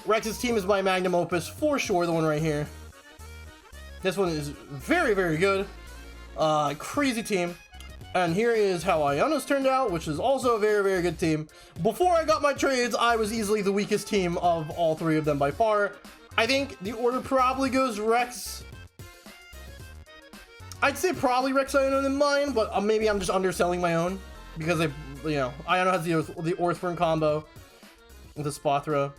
Rex's team is my magnum opus for sure, the one right here. This one is very, very good. Crazy team. And here is how Iona's turned out, which is also a very, very good team. Before I got my trades, I was easily the weakest team of all three of them by far. I think the order probably goes Rex. I'd say probably Rex, Iona than mine, but maybe I'm just underselling my own, because Iona has the Orthworm combo with the Spothra,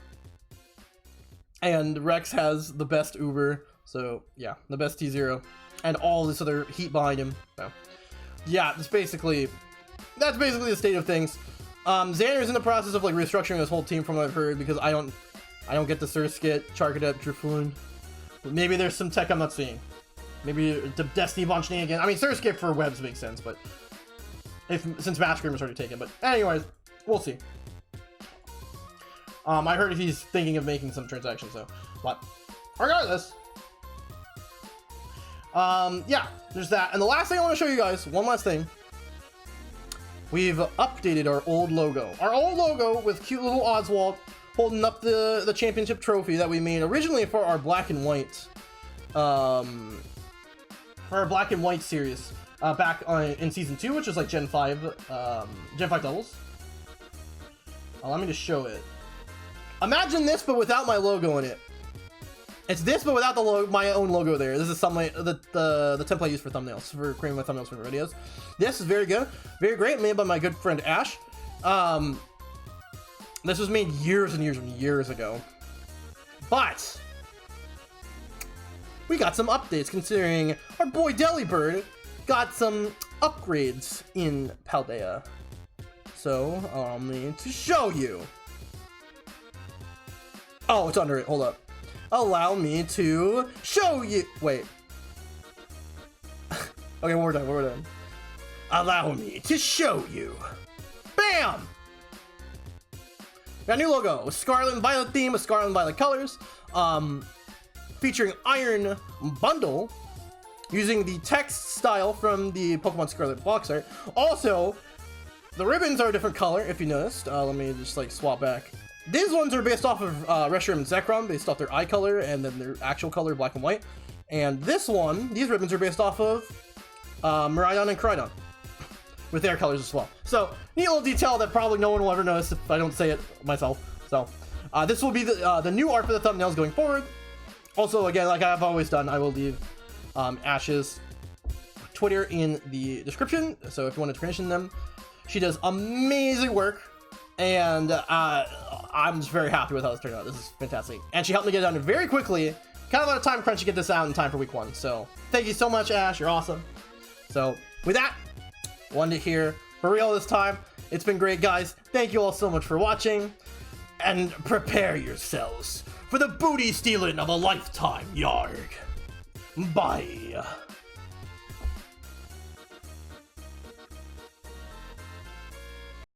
and Rex has the best Uber, so yeah, the best T0, and all this other heat behind him. So yeah, that's basically the state of things. Xander's in the process of like restructuring this whole team from what I've heard, because I don't get the Surskit, Charcadet, Drifloon. But maybe there's some tech I'm not seeing. Maybe the Destiny Bunching again. I mean, Surskit for webs makes sense, but since Massacre was already taken. But anyways, we'll see. I heard he's thinking of making some transactions, so. But regardless, yeah, there's that. And the last thing I want to show you guys, one last thing. We've updated our old logo. Our old logo with cute little Oswald holding up the championship trophy that we made originally for our black and white, series back in season 2, which was like Gen 5 doubles. Allow me to show it. Imagine this, but without my logo in it. It's this, but without my own logo there. This is the template I use for thumbnails, for creating my thumbnails for videos. This is very good, very great, made by my good friend Ash. This was made years and years and years ago, but we got some updates, considering our boy Delibird got some upgrades in Paldea. So I'll need to show you. Oh, it's under it. Hold up. Allow me to show you. Wait. Okay, one more time. Allow me to show you. Bam! Got a new logo, Scarlet and Violet theme with Scarlet and Violet colors, featuring Iron Bundle, using the text style from the Pokemon Scarlet box art. Also, the ribbons are a different color, if you noticed. Let me just like swap back. These ones are based off of Reshiram and Zekrom, based off their eye color and then their actual color, black and white. And this one, these ribbons are based off of Miraidon and Koraidon, with their colors as well. So, neat little detail that probably no one will ever notice if I don't say it myself. So, this will be the new art for the thumbnails going forward. Also, again, like I've always done, I will leave Ash's Twitter in the description, so if you want to commission them. She does amazing work, and I'm just very happy with how this turned out. This is fantastic. And she helped me get it done very quickly, kind of on a time crunch to get this out in time for week 1. So, thank you so much, Ash. You're awesome. So, with that, wanted to hear for real this time. It's been great, guys. Thank you all so much for watching, and prepare yourselves for the booty stealing of a lifetime, yarg. Bye.